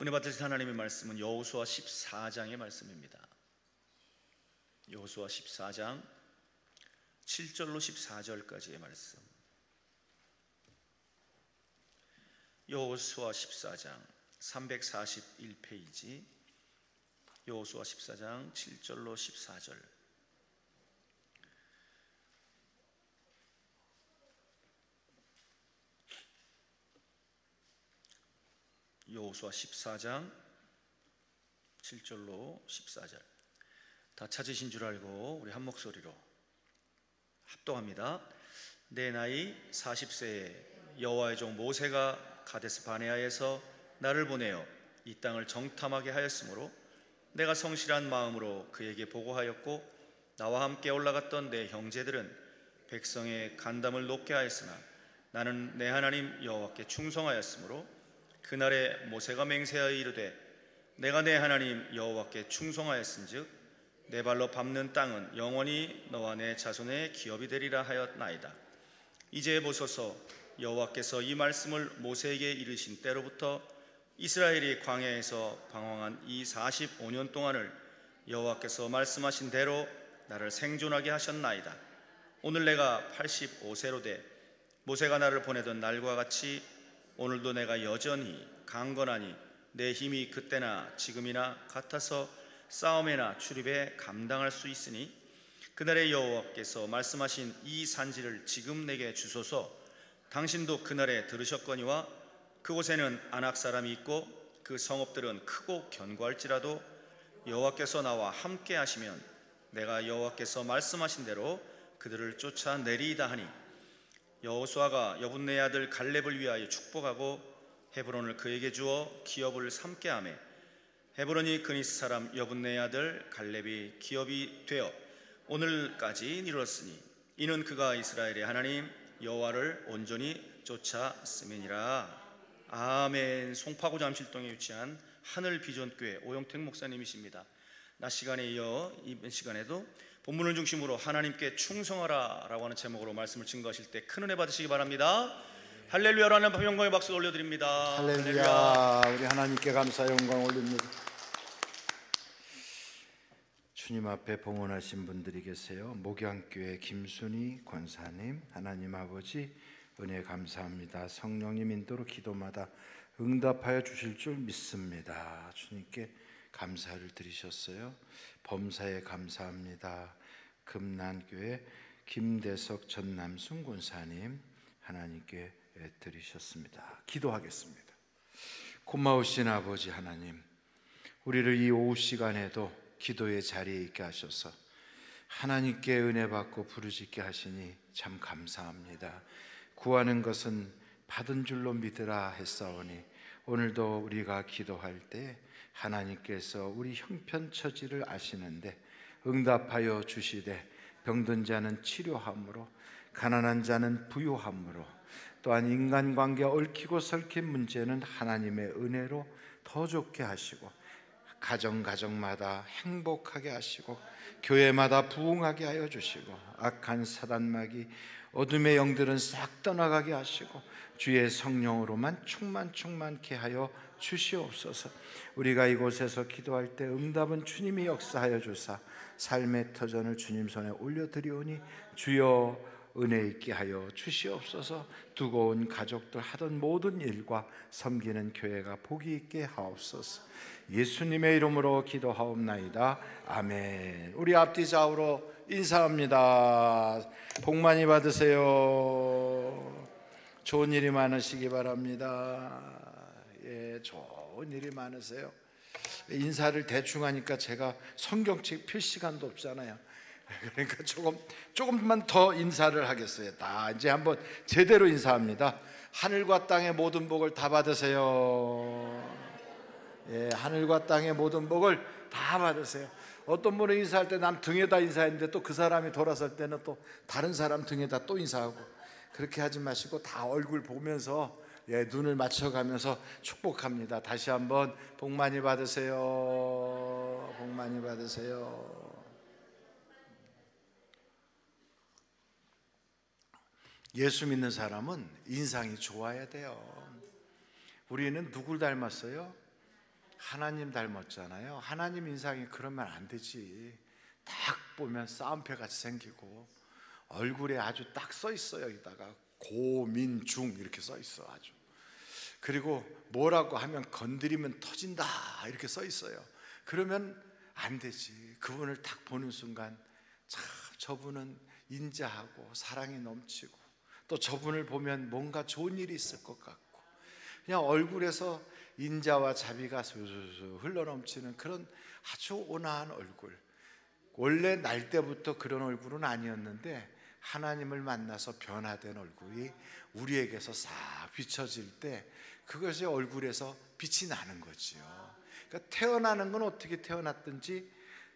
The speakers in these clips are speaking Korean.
은혜 받으신 하나님의 말씀은 여호수아 14장의 말씀입니다. 여호수아 14장 7절로 14절까지의 말씀. 여호수아 14장 341페이지, 여호수아 14장 7절로 14절. 여호수아 14장 7절로 14절. 다 찾으신 줄 알고 우리 한 목소리로 합독합니다. 내 나이 40세에 여호와의 종 모세가 가데스 바네아에서 나를 보내어 이 땅을 정탐하게 하였으므로 내가 성실한 마음으로 그에게 보고하였고, 나와 함께 올라갔던 내 형제들은 백성의 간담을 높게 하였으나 나는 내 하나님 여호와께 충성하였으므로 그날에 모세가 맹세하여 이르되, 내가 내 하나님 여호와께 충성하였은즉 내 발로 밟는 땅은 영원히 너와 내 자손의 기업이 되리라 하였나이다. 이제 보소서, 여호와께서 이 말씀을 모세에게 이르신 때로부터 이스라엘이 광야에서 방황한 이 45년 동안을 여호와께서 말씀하신 대로 나를 생존하게 하셨나이다. 오늘 내가 85세로 돼 모세가 나를 보내던 날과 같이 오늘도 내가 여전히 강건하니 내 힘이 그때나 지금이나 같아서 싸움에나 출입에 감당할 수 있으니, 그날에 여호와께서 말씀하신 이 산지를 지금 내게 주소서. 당신도 그날에 들으셨거니와 그곳에는 아낙 사람이 있고 그 성읍들은 크고 견고할지라도 여호와께서 나와 함께 하시면 내가 여호와께서 말씀하신 대로 그들을 쫓아내리이다 하니, 여호수아가 여분네 아들 갈렙을 위하여 축복하고 헤브론을 그에게 주어 기업을 삼게 하며, 헤브론이 그니스 사람 여분네 아들 갈렙이 기업이 되어 오늘까지 이르렀으니 이는 그가 이스라엘의 하나님 여호와를 온전히 쫓았음이니라. 아멘. 송파구 잠실동에 위치한 하늘비전교회 오영택 목사님이십니다. 낮 시간에 이어 이번 시간에도 본문을 중심으로 하나님께 충성하라 라고 하는 제목으로 말씀을 증거하실 때 큰 은혜 받으시기 바랍니다. 할렐루야라는 영광의 박수 올려드립니다. 할렐루야. 우리 하나님께 감사 영광 올립니다. 주님 앞에 봉헌하신 분들이 계세요. 목양교회 김순희 권사님, 하나님 아버지 은혜 감사합니다. 성령님 인도로 기도마다 응답하여 주실 줄 믿습니다. 주님께 감사를 드리셨어요. 범사에 감사합니다. 금난교회 김대석 전남순 권사님, 하나님께 드리셨습니다. 기도하겠습니다. 고마우신 아버지 하나님, 우리를 이 오후 시간에도 기도의 자리에 있게 하셔서 하나님께 은혜 받고 부르짖게 하시니 참 감사합니다. 구하는 것은 받은 줄로 믿으라 했사오니 오늘도 우리가 기도할 때 하나님께서 우리 형편처지를 아시는데 응답하여 주시되, 병든 자는 치료함으로, 가난한 자는 부유함으로, 또한 인간관계 얽히고 설킨 문제는 하나님의 은혜로 더 좋게 하시고, 가정마다 행복하게 하시고, 교회마다 부흥하게 하여 주시고, 악한 사단마귀 어둠의 영들은 싹 떠나가게 하시고, 주의 성령으로만 충만케 하여 주시옵소서. 우리가 이곳에서 기도할 때 응답은 주님이 역사하여 주사 삶의 터전을 주님 손에 올려드리오니 주여 은혜 있게 하여 주시옵소서. 두고 온 가족들 하던 모든 일과 섬기는 교회가 복이 있게 하옵소서. 예수님의 이름으로 기도하옵나이다. 아멘. 우리 앞뒤 좌우로 인사합니다. 복 많이 받으세요. 좋은 일이 많으시기 바랍니다. 예, 좋은 일이 많으세요. 인사를 대충 하니까 제가 성경책 필 시간도 없잖아요. 그러니까 조금만 더 인사를 하겠어요. 이제 한번 제대로 인사합니다. 하늘과 땅의 모든 복을 다 받으세요. 예, 하늘과 땅의 모든 복을 다 받으세요. 어떤 분은 인사할 때 남 등에다 인사했는데 또 그 사람이 돌아설 때는 또 다른 사람 등에다 또 인사하고, 그렇게 하지 마시고 다 얼굴 보면서, 예, 눈을 맞춰가면서 축복합니다. 다시 한번 복 많이 받으세요. 복 많이 받으세요. 예수 믿는 사람은 인상이 좋아야 돼요. 우리는 누굴 닮았어요? 하나님 닮았잖아요. 하나님 인상이 그러면 안 되지. 딱 보면 싸움표 같이 생기고 얼굴에 아주 딱 써 있어요. 여기다가 고민중 이렇게 써 있어 아주. 그리고 뭐라고 하면 건드리면 터진다 이렇게 써 있어요. 그러면 안 되지. 그분을 딱 보는 순간 참 저분은 인자하고 사랑이 넘치고 또 저분을 보면 뭔가 좋은 일이 있을 것 같고 그냥 얼굴에서 인자와 자비가 술술 흘러넘치는 그런 아주 온화한 얼굴. 원래 날 때부터 그런 얼굴은 아니었는데 하나님을 만나서 변화된 얼굴이 우리에게서 싹 비춰질 때 그것이 얼굴에서 빛이 나는 거지요. 그러니까 태어나는 건 어떻게 태어났든지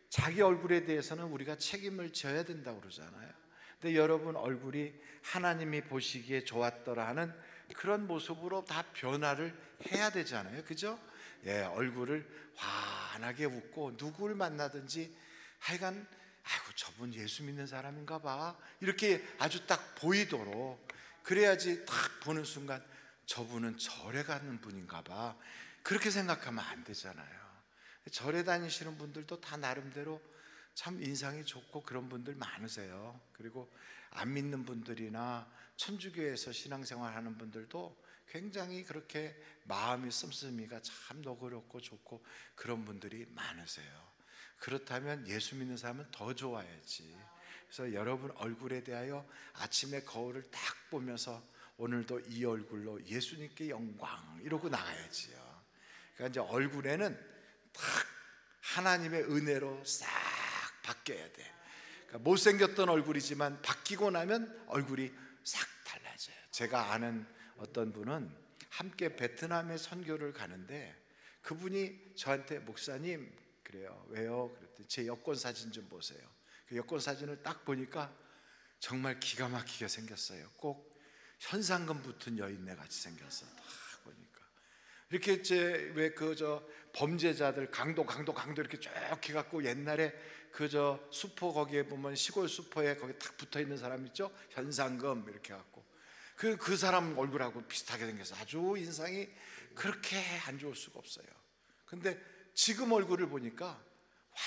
자기 얼굴에 대해서는 우리가 책임을 져야 된다고 그러잖아요. 근데 여러분 얼굴이 하나님이 보시기에 좋았더라 하는 그런 모습으로 다 변화를 해야 되잖아요. 그죠? 예, 얼굴을 환하게 웃고 누구를 만나든지 하여간 아이고 저분 예수 믿는 사람인가 봐 이렇게 아주 딱 보이도록 그래야지 딱 보는 순간 저분은 절에 가는 분인가 봐 그렇게 생각하면 안 되잖아요. 절에 다니시는 분들도 다 나름대로 참 인상이 좋고 그런 분들 많으세요. 그리고 안 믿는 분들이나 천주교에서 신앙생활 하는 분들도 굉장히 그렇게 마음이 씀씀이가 참 너그럽고 좋고 그런 분들이 많으세요. 그렇다면 예수 믿는 사람은 더 좋아야지. 그래서 여러분 얼굴에 대하여 아침에 거울을 딱 보면서 오늘도 이 얼굴로 예수님께 영광 이러고 나가야지요. 그러니까 이제 얼굴에는 딱 하나님의 은혜로 싹 바뀌어야 돼. 그러니까 못생겼던 얼굴이지만 바뀌고 나면 얼굴이 싹 달라져요. 제가 아는 어떤 분은 함께 베트남에 선교를 가는데 그분이 저한테 목사님 그래요. 왜요? 그랬더니 제 여권 사진 좀 보세요. 그 여권 사진을 딱 보니까 정말 기가 막히게 생겼어요. 꼭 현상금 붙은 여인네 같이 생겼어. 딱 보니까 이렇게 이제 왜 그 저 범죄자들 강도 이렇게 쭉 해갖고 옛날에 그 저 수포 거기에 보면 시골 수포에 거기 딱 붙어 있는 사람 있죠? 현상금 이렇게 갖고 그 사람 얼굴하고 비슷하게 생겨서 아주 인상이 그렇게 안 좋을 수가 없어요. 근데 지금 얼굴을 보니까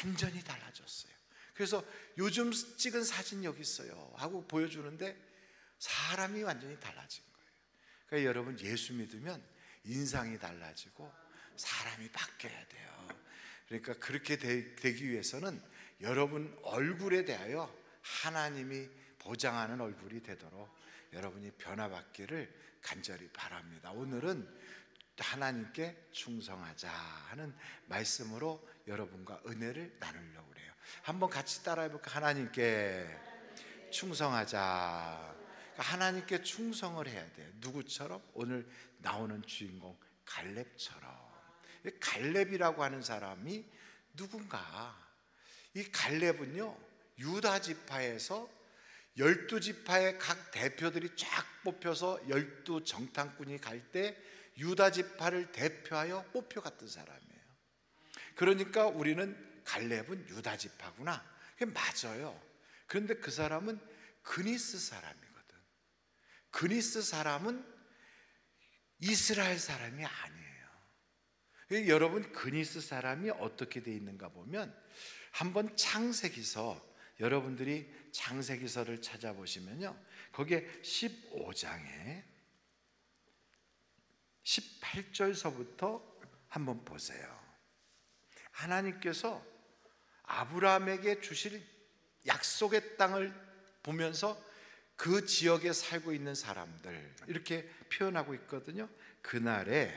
완전히 달라졌어요. 그래서 요즘 찍은 사진 여기 있어요 하고 보여주는데 사람이 완전히 달라진 거예요. 그러니까 여러분 예수 믿으면 인상이 달라지고 사람이 바뀌어야 돼요. 그러니까 그렇게 되기 위해서는 여러분 얼굴에 대하여 하나님이 보장하는 얼굴이 되도록 여러분이 변화받기를 간절히 바랍니다. 오늘은 하나님께 충성하자 하는 말씀으로 여러분과 은혜를 나누려고 그래요. 한번 같이 따라해 볼까요? 하나님께 충성하자. 하나님께 충성을 해야 돼요. 누구처럼? 오늘 나오는 주인공 갈렙처럼. 갈렙이라고 하는 사람이 누군가? 이 갈렙은요 유다 지파에서 12지파의 각 대표들이 쫙 뽑혀서 12 정탐꾼이 갈 때 유다 지파를 대표하여 뽑혀갔던 사람이에요. 그러니까 우리는 갈렙은 유다 지파구나. 그게 맞아요. 그런데 그 사람은 그니스 사람이거든. 그니스 사람은 이스라엘 사람이 아니에요. 여러분 그니스 사람이 어떻게 돼 있는가 보면 한번 창세기서 여러분들이 창세기서를 찾아보시면요 거기에 15장에 18절서부터 한번 보세요. 하나님께서 아브라함에게 주실 약속의 땅을 보면서 그 지역에 살고 있는 사람들 이렇게 표현하고 있거든요. 그날에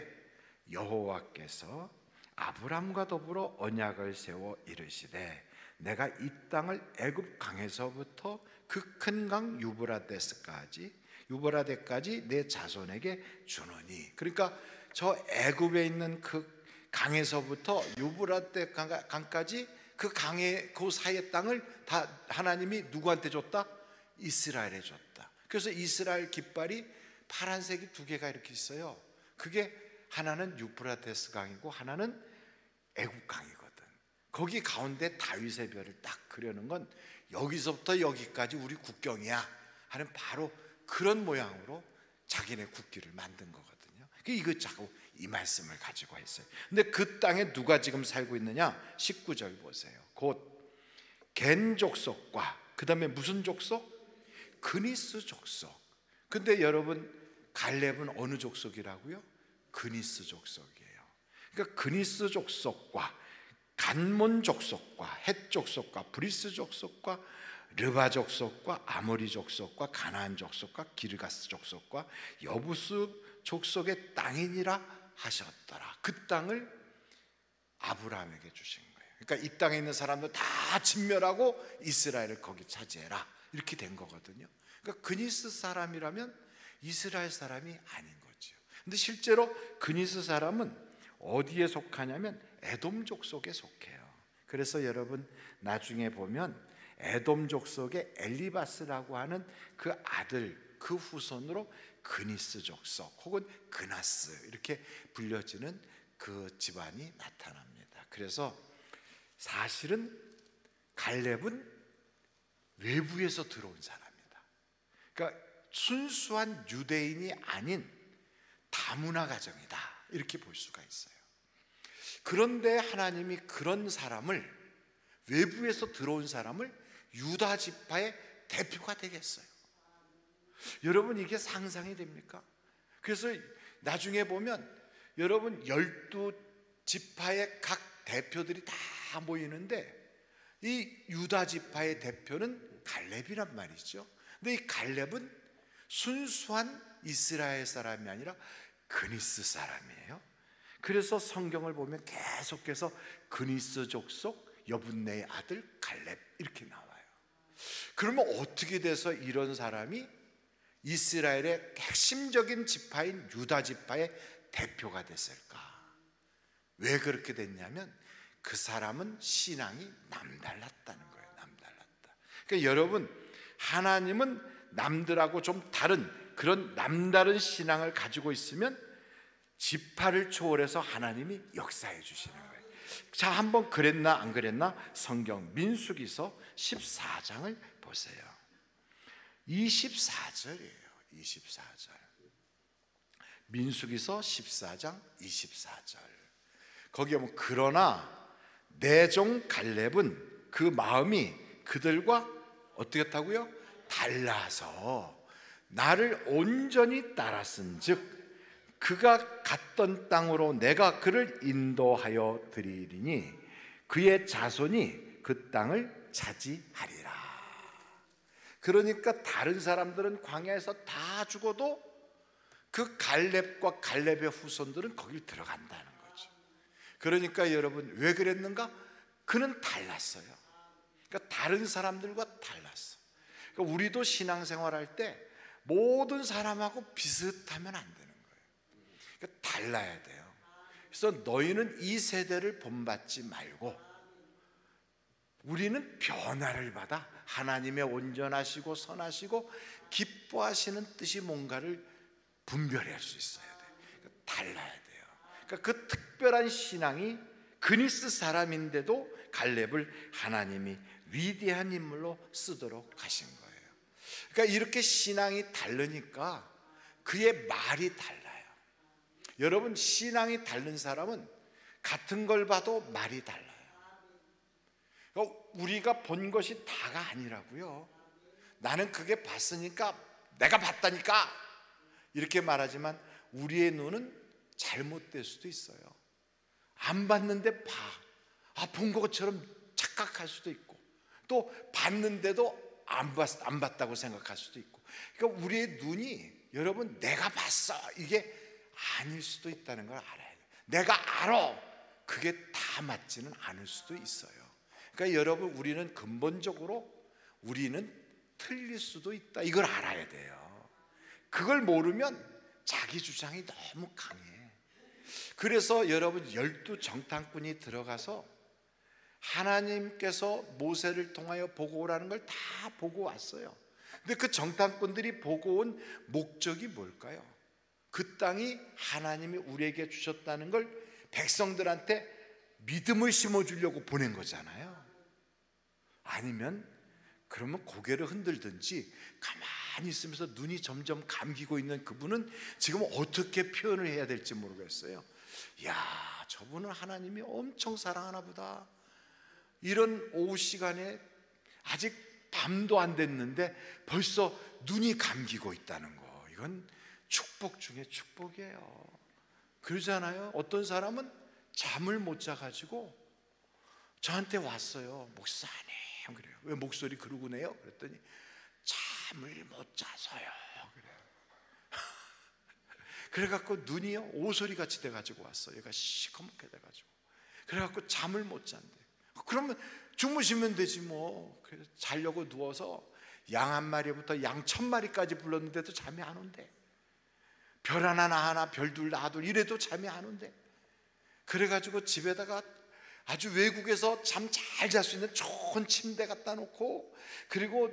여호와께서 아브람과 더불어 언약을 세워 이르시되 내가 이 땅을 애굽 강에서부터 그 큰 강 유브라데까지 내 자손에게 주노니. 그러니까 저 애굽에 있는 그 강에서부터 유브라데 강까지 그 강의 그 사이의 땅을 다 하나님이 누구한테 줬다? 이스라엘에 줬다. 그래서 이스라엘 깃발이 파란색이 두 개가 이렇게 있어요. 그게 하나는 유프라테스 강이고 하나는 애굽 강이거든. 거기 가운데 다윗의 별을 딱 그려놓은 건 여기서부터 여기까지 우리 국경이야 하는 바로 그런 모양으로 자기네 국기를 만든 거거든요. 이거 자꾸 이 말씀을 가지고 했어요. 근데 그 땅에 누가 지금 살고 있느냐? 19절 보세요. 곧 겐 족속과 그 다음에 무슨 족속? 그니스 족속. 근데 여러분, 갈렙은 어느 족속이라고요? 그니스 족속이에요. 그러니까 그니스 족속과 간몬 족속과 헷 족속과 브리스 족속과 르바 족속과 아모리 족속과 가나안 족속과 기르가스 족속과 여부스 족속의 땅이니라 하셨더라. 그 땅을 아브라함에게 주신 거예요. 그러니까 이 땅에 있는 사람들 다 진멸하고 이스라엘을 거기 차지해라, 이렇게 된 거거든요. 그러니까 그니스 사람이라면 이스라엘 사람이 아닌 거죠. 근데 실제로 그니스 사람은 어디에 속하냐면 에돔 족속에 속해요. 그래서 여러분, 나중에 보면 에돔 족속의 엘리바스라고 하는 그 아들, 그 후손으로 그니스 족속 혹은 그나스 이렇게 불려지는 그 집안이 나타납니다. 그래서 사실은 갈렙은 외부에서 들어온 사람이다. 그러니까 순수한 유대인이 아닌 다문화 가정이다, 이렇게 볼 수가 있어요. 그런데 하나님이 그런 사람을, 외부에서 들어온 사람을 유다 지파의 대표가 되겠어요. 여러분, 이게 상상이 됩니까? 그래서 나중에 보면 여러분 12지파의 각 대표들이 다 모이는데 이 유다 지파의 대표는 갈렙이란 말이죠. 근데 이 갈렙은 순수한 이스라엘 사람이 아니라 그니스 사람이에요. 그래서 성경을 보면 계속해서 그니스 족속 여분네의 아들 갈렙 이렇게 나와요. 그러면 어떻게 돼서 이런 사람이 이스라엘의 핵심적인 지파인 유다 지파의 대표가 됐을까? 왜 그렇게 됐냐면 그 사람은 신앙이 남달랐다는 거예요. 남달랐다. 그러니까 여러분, 하나님은 남들하고 좀 다른 그런 남다른 신앙을 가지고 있으면 지파를 초월해서 하나님이 역사해 주시는 거예요. 자, 한번 그랬나 안 그랬나? 성경 민수기서 14장을 보세요. 24절이에요. 24절. 민수기서 14장 24절. 거기에 보면 그러나 내 종 갈렙은 그 마음이 그들과 어떻게 했다고요? 달라서 나를 온전히 따랐은즉 그가 갔던 땅으로 내가 그를 인도하여 드리리니 그의 자손이 그 땅을 차지하리라. 그러니까 다른 사람들은 광야에서 다 죽어도 그 갈렙과 갈렙의 후손들은 거길 들어간다는 거죠. 그러니까 여러분, 왜 그랬는가? 그는 달랐어요. 그러니까 다른 사람들과 달랐어. 그러니까 우리도 신앙생활할 때 모든 사람하고 비슷하면 안 되는 거예요. 그러니까 달라야 돼요. 그래서 너희는 이 세대를 본받지 말고 우리는 변화를 받아 하나님의 온전하시고 선하시고 기뻐하시는 뜻이 뭔가를 분별할 수 있어야 돼요. 그러니까 달라야 돼요. 그러니까 그 특별한 신앙이 그니스 사람인데도 갈렙을 하나님이 위대한 인물로 쓰도록 하신 거예요. 그러니까 이렇게 신앙이 다르니까 그의 말이 달라요. 여러분, 신앙이 다른 사람은 같은 걸 봐도 말이 달라요. 우리가 본 것이 다가 아니라고요. 나는 그게 봤으니까, 내가 봤다니까 이렇게 말하지만 우리의 눈은 잘못될 수도 있어요. 안 봤는데 본 것처럼 착각할 수도 있고, 또 봤는데도 안 봤다고 생각할 수도 있고. 그러니까 우리의 눈이, 여러분, 내가 봤어 이게 아닐 수도 있다는 걸 알아야 돼요. 내가 알아, 그게 다 맞지는 않을 수도 있어요. 그러니까 여러분, 우리는 근본적으로 우리는 틀릴 수도 있다, 이걸 알아야 돼요. 그걸 모르면 자기 주장이 너무 강해. 그래서 여러분, 12정탐꾼이 들어가서 하나님께서 모세를 통하여 보고 오라는 걸 다 보고 왔어요. 근데 그 정탐꾼들이 보고 온 목적이 뭘까요? 그 땅이 하나님이 우리에게 주셨다는 걸 백성들한테 믿음을 심어주려고 보낸 거잖아요. 아니면 그러면 고개를 흔들든지 가만히 있으면서 눈이 점점 감기고 있는 그분은 지금 어떻게 표현을 해야 될지 모르겠어요. 야, 저분은 하나님이 엄청 사랑하나 보다. 이런 오후 시간에 아직 밤도 안 됐는데 벌써 눈이 감기고 있다는 거, 이건 축복 중에 축복이에요. 그러잖아요. 어떤 사람은 잠을 못 자가지고 저한테 왔어요. 목사님, 그래요. 왜 목소리 그러고 내요? 그랬더니 잠을 못 자서요. 그래요. 그래갖고 눈이요 오소리 같이 돼가지고 왔어. 얘가 시커멓게 돼가지고. 그래갖고 잠을 못 잔대. 그러면 주무시면 되지 뭐. 그래서 자려고 누워서 양 한 마리부터 양 1000마리까지 불렀는데도 잠이 안 온대. 별 하나 나 하나, 별 둘 나 둘 이래도 잠이 안 온대. 그래가지고 집에다가 아주 외국에서 잠 잘 잘 수 있는 좋은 침대 갖다 놓고, 그리고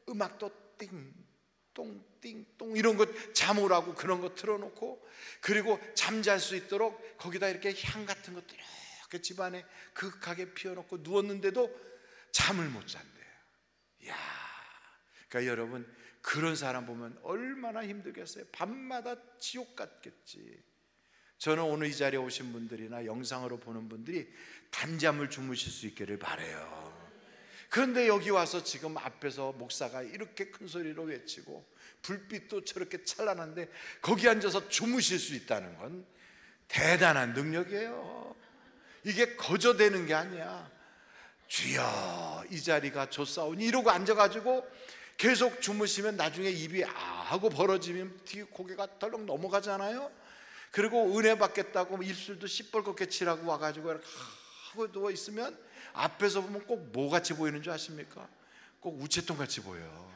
음악도 띵똥 띵똥 이런 거 잠 오라고 그런 거 틀어놓고, 그리고 잠잘 수 있도록 거기다 이렇게 향 같은 것도 이렇게 집안에 그윽하게 피워놓고 누웠는데도 잠을 못 잔대요. 이야, 그러니까 여러분, 그런 사람 보면 얼마나 힘들겠어요. 밤마다 지옥 같겠지. 저는 오늘 이 자리에 오신 분들이나 영상으로 보는 분들이 단잠을 주무실 수 있기를 바라요. 그런데 여기 와서 지금 앞에서 목사가 이렇게 큰 소리로 외치고 불빛도 저렇게 찬란한데 거기 앉아서 주무실 수 있다는 건 대단한 능력이에요. 이게 거저되는 게 아니야. 주여 이 자리가 좋사오니 이러고 앉아가지고 계속 주무시면 나중에 입이 아 하고 벌어지면 뒤에 고개가 덜렁 넘어가잖아요. 그리고 은혜 받겠다고 입술도 시뻘겋게 칠하고 와가지고 이렇게 하고 누워있으면 앞에서 보면 꼭 뭐 같이 보이는 줄 아십니까? 꼭 우체통 같이 보여요.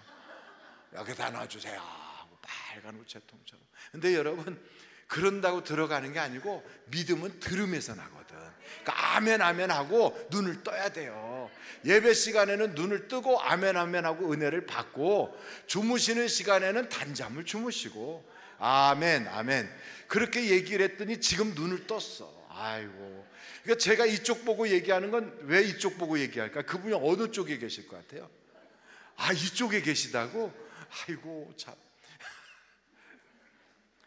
여기다 놔주세요 하고 빨간 우체통처럼. 근데 여러분, 그런다고 들어가는 게 아니고 믿음은 들음에서 나거든. 그러니까 아멘 아멘 하고 눈을 떠야 돼요. 예배 시간에는 눈을 뜨고 아멘 아멘 하고 은혜를 받고, 주무시는 시간에는 단잠을 주무시고 아멘 아멘 그렇게 얘기를 했더니 지금 눈을 떴어. 아이고, 그러니까 제가 이쪽 보고 얘기하는 건 왜 이쪽 보고 얘기할까? 그분이 어느 쪽에 계실 것 같아요? 아, 이쪽에 계시다고? 아이고 참.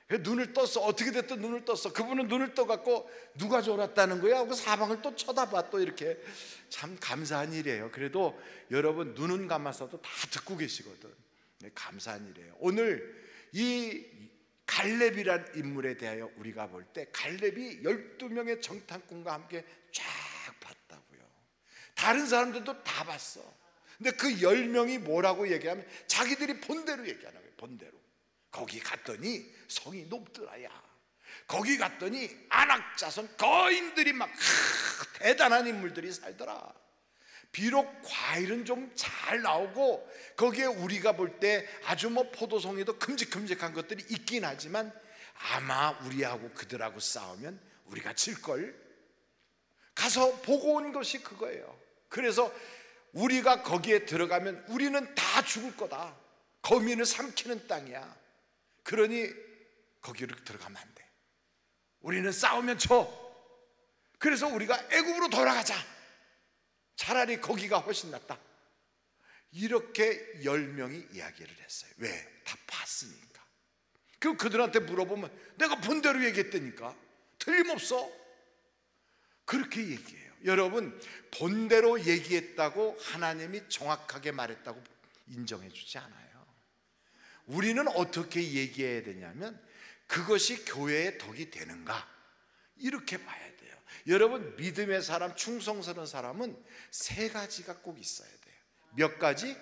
눈을 떴어. 어떻게 됐든 눈을 떴어. 그분은 눈을 떠갖고 누가 졸았다는 거야 하고 사방을 또 쳐다봐. 또 이렇게 참 감사한 일이에요. 그래도 여러분 눈은 감았어도 다 듣고 계시거든. 감사한 일이에요. 오늘 이 갈렙이란 인물에 대하여 우리가 볼 때, 갈렙이 12명의 정탐꾼과 함께 쫙 봤다고요. 다른 사람들도 다 봤어. 근데 그 10명이 뭐라고 얘기하면 자기들이 본대로 얘기하는 거예요. 본대로. 거기 갔더니 성이 높더라야. 거기 갔더니 안악자손 거인들이 막 대단한 인물들이 살더라. 비록 과일은 좀 잘 나오고 거기에 우리가 볼 때 아주 뭐 포도송이도 큼직큼직한 것들이 있긴 하지만 아마 우리하고 그들하고 싸우면 우리가 질걸. 가서 보고 온 것이 그거예요. 그래서 우리가 거기에 들어가면 우리는 다 죽을 거다. 거민을 삼키는 땅이야. 그러니 거기로 들어가면 안 돼. 우리는 싸우면 져. 그래서 우리가 애굽으로 돌아가자. 차라리 거기가 훨씬 낫다. 이렇게 10명이 이야기를 했어요. 왜? 다 봤으니까. 그럼 그들한테 물어보면 내가 본대로 얘기했다니까. 틀림없어. 그렇게 얘기해요. 여러분, 본대로 얘기했다고 하나님이 정확하게 말했다고 인정해 주지 않아요. 우리는 어떻게 얘기해야 되냐면 그것이 교회의 덕이 되는가, 이렇게 봐야 돼요. 여러분, 믿음의 사람, 충성스러운 사람은 3가지가 꼭 있어야 돼요. 몇 가지?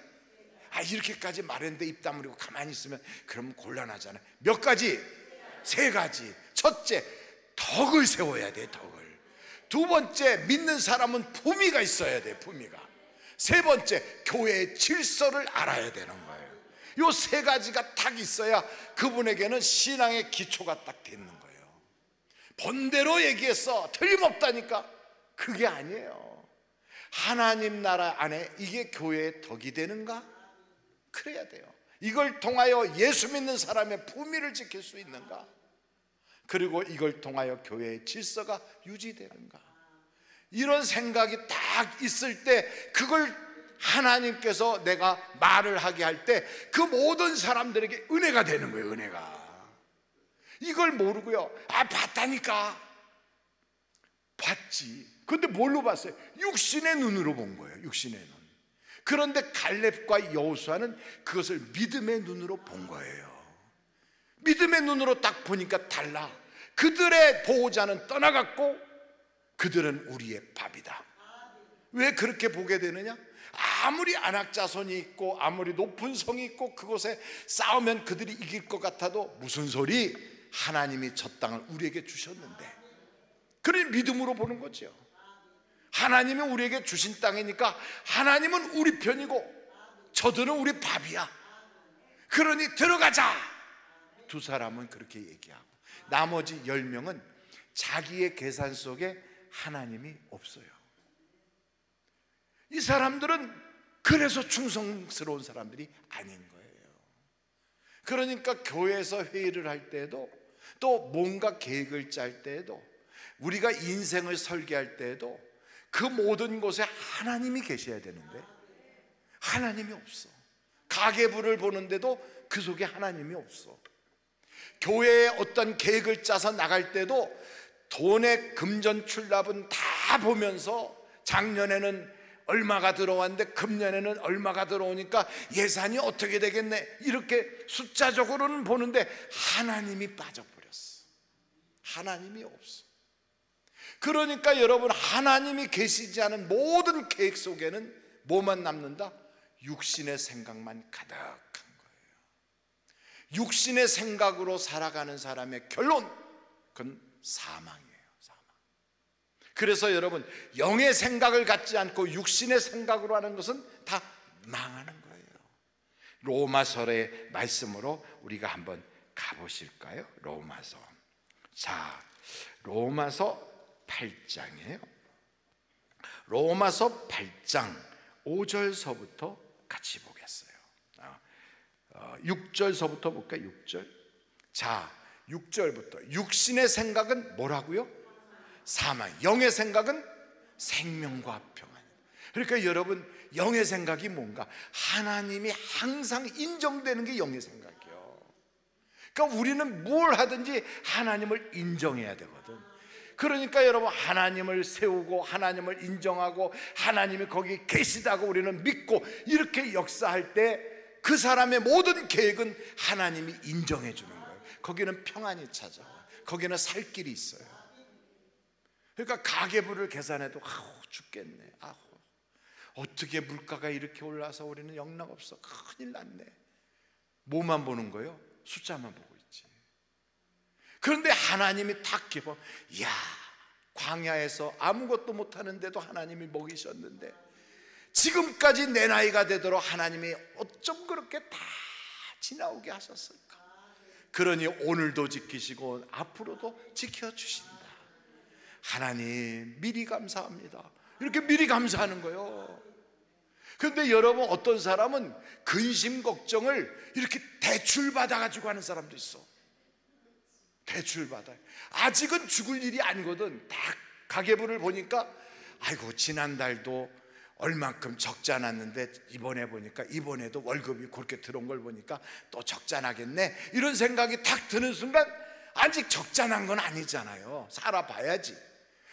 이렇게까지 말했는데 입 다물고 가만히 있으면 그럼 곤란하잖아요. 몇 가지? 3가지. 첫째, 덕을 세워야 돼. 덕을. 두 번째, 믿는 사람은 품위가 있어야 돼. 품위가. 세 번째, 교회의 질서를 알아야 되는 거예요. 요 3가지가 딱 있어야 그분에게는 신앙의 기초가 딱 되는 거예요. 본대로 얘기했어. 틀림없다니까. 그게 아니에요. 하나님 나라 안에 이게 교회의 덕이 되는가? 그래야 돼요. 이걸 통하여 예수 믿는 사람의 품위를 지킬 수 있는가? 그리고 이걸 통하여 교회의 질서가 유지되는가? 이런 생각이 딱 있을 때 그걸 하나님께서 내가 말을 하게 할 때 그 모든 사람들에게 은혜가 되는 거예요. 은혜가. 이걸 모르고요, 봤다니까. 봤지. 근데 뭘로 봤어요? 육신의 눈으로 본 거예요. 육신의 눈. 그런데 갈렙과 여호수아는 그것을 믿음의 눈으로 본 거예요. 믿음의 눈으로 딱 보니까 달라. 그들의 보호자는 떠나갔고 그들은 우리의 밥이다. 왜 그렇게 보게 되느냐? 아무리 안악자손이 있고 아무리 높은 성이 있고 그곳에 싸우면 그들이 이길 것 같아도 무슨 소리? 하나님이 저 땅을 우리에게 주셨는데. 그러니 믿음으로 보는 거죠. 하나님이 우리에게 주신 땅이니까 하나님은 우리 편이고 저들은 우리 밥이야. 그러니 들어가자. 두 사람은 그렇게 얘기하고 나머지 10명은 자기의 계산 속에 하나님이 없어요. 이 사람들은 그래서 충성스러운 사람들이 아닌 거예요. 그러니까 교회에서 회의를 할 때에도 또 뭔가 계획을 짤 때에도 우리가 인생을 설계할 때에도 그 모든 곳에 하나님이 계셔야 되는데 하나님이 없어. 가계부를 보는데도 그 속에 하나님이 없어. 교회에 어떤 계획을 짜서 나갈 때도 돈의 금전 출납은 다 보면서 작년에는 얼마가 들어왔는데 금년에는 얼마가 들어오니까 예산이 어떻게 되겠네, 이렇게 숫자적으로는 보는데 하나님이 빠져버렸어. 하나님이 없어. 그러니까 여러분, 하나님이 계시지 않은 모든 계획 속에는 뭐만 남는다? 육신의 생각만 가득한 거예요. 육신의 생각으로 살아가는 사람의 결론, 그건 사망이에요. 사망. 그래서 여러분, 영의 생각을 갖지 않고 육신의 생각으로 하는 것은 다 망하는 거예요. 로마서의 말씀으로 우리가 한번 가보실까요? 로마서. 자, 로마서 8장이에요. 로마서 8장 5절서부터 같이 보겠어요. 6절서부터 볼까요? 6절. 자, 6절부터 육신의 생각은 뭐라고요? 사망. 영의 생각은 생명과 평안. 그러니까 여러분, 영의 생각이 뭔가? 하나님이 항상 인정되는 게 영의 생각이에요. 그러니까 우리는 뭘 하든지 하나님을 인정해야 되거든. 그러니까 여러분, 하나님을 세우고 하나님을 인정하고 하나님이 거기 계시다고 우리는 믿고 이렇게 역사할 때 그 사람의 모든 계획은 하나님이 인정해 주는 거예요. 거기는 평안이 찾아와. 거기는 살 길이 있어요. 그러니까 가계부를 계산해도 죽겠네. 어떻게 물가가 이렇게 올라서 우리는 영락없어. 큰일 났네. 뭐만 보는 거예요? 숫자만 보고 있지. 그런데 하나님이 탁 기뻐. 이야, 광야에서 아무것도 못하는데도 하나님이 먹이셨는데 지금까지 내 나이가 되도록 하나님이 어쩜 그렇게 다 지나오게 하셨을까? 그러니 오늘도 지키시고 앞으로도 지켜주신다. 하나님 미리 감사합니다. 이렇게 미리 감사하는 거예요. 그런데 여러분, 어떤 사람은 근심 걱정을 이렇게 대출 받아가지고 하는 사람도 있어. 대출 받아요. 아직은 죽을 일이 아니거든. 딱 가계부를 보니까 아이고, 지난달도 얼만큼 적지 않았는데 이번에 보니까 이번에도 월급이 그렇게 들어온 걸 보니까 또 적자나겠네, 이런 생각이 탁 드는 순간 아직 적자난 건 아니잖아요. 살아봐야지.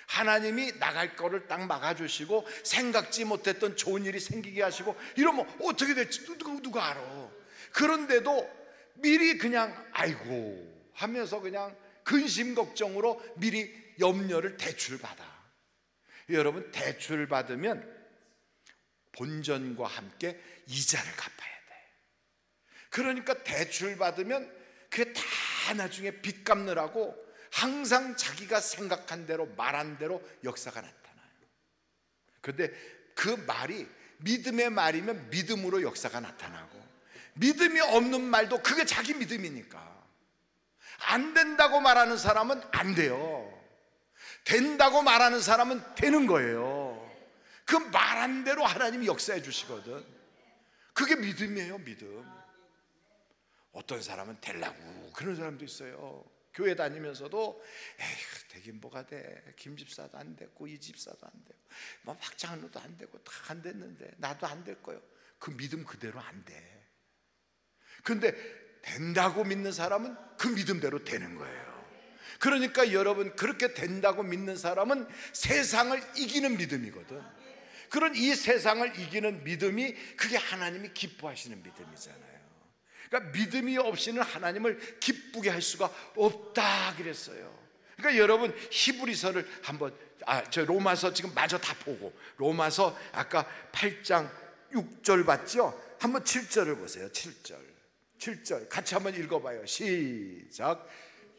하나님이 나갈 거를 딱 막아주시고 생각지 못했던 좋은 일이 생기게 하시고 이러면 어떻게 될지 누가 알아. 그런데도 미리 그냥 아이고 하면서 그냥 근심 걱정으로 미리 염려를 대출받아. 여러분, 대출 받으면 본전과 함께 이자를 갚아야 돼. 그러니까 대출 받으면 그게 다 나중에 빚 갚느라고 항상 자기가 생각한 대로 말한 대로 역사가 나타나요. 그런데 그 말이 믿음의 말이면 믿음으로 역사가 나타나고, 믿음이 없는 말도 그게 자기 믿음이니까. 안 된다고 말하는 사람은 안 돼요. 된다고 말하는 사람은 되는 거예요. 그 말한 대로 하나님이 역사해 주시거든. 그게 믿음이에요. 믿음. 어떤 사람은 되려고 그런 사람도 있어요. 교회 다니면서도 에휴 되긴 뭐가 돼, 김 집사도 안 됐고 이 집사도 안 되고 뭐 박장로도 안 되고 다 안 됐는데 나도 안 될 거요. 그 믿음 그대로 안 돼. 근데 된다고 믿는 사람은 그 믿음대로 되는 거예요. 그러니까 여러분, 그렇게 된다고 믿는 사람은 세상을 이기는 믿음이거든. 그런 이 세상을 이기는 믿음이, 그게 하나님이 기뻐하시는 믿음이잖아요. 그러니까 믿음이 없이는 하나님을 기쁘게 할 수가 없다 그랬어요. 그러니까 여러분, 히브리서를 한번, 저 로마서 지금 마저 다 보고, 로마서 아까 8장 6절 봤죠? 한번 7절을 보세요. 7절 같이 한번 읽어봐요. 시작.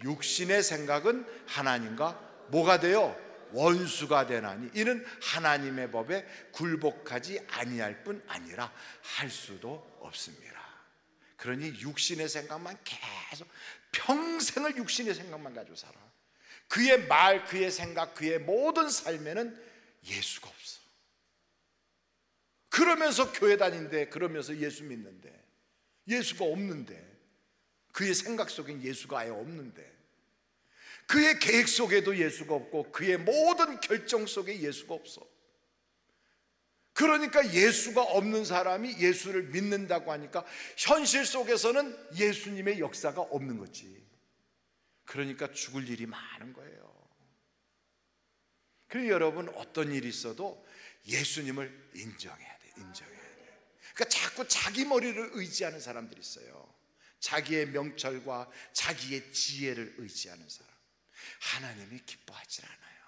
육신의 생각은 하나님과 뭐가 돼요? 원수가 되나니 이는 하나님의 법에 굴복하지 아니할 뿐 아니라 할 수도 없습니다. 그러니 육신의 생각만 계속 평생을 육신의 생각만 가지고 살아. 그의 말, 그의 생각, 그의 모든 삶에는 예수가 없어. 그러면서 교회 다니는데, 그러면서 예수 믿는데, 예수가 없는데, 그의 생각 속엔 예수가 아예 없는데, 그의 계획 속에도 예수가 없고, 그의 모든 결정 속에 예수가 없어. 그러니까 예수가 없는 사람이 예수를 믿는다고 하니까 현실 속에서는 예수님의 역사가 없는 거지. 그러니까 죽을 일이 많은 거예요. 그래서 여러분, 어떤 일이 있어도 예수님을 인정해야 돼. 그러니까 자꾸 자기 머리를 의지하는 사람들이 있어요. 자기의 명철과 자기의 지혜를 의지하는 사람, 하나님이 기뻐하지 않아요.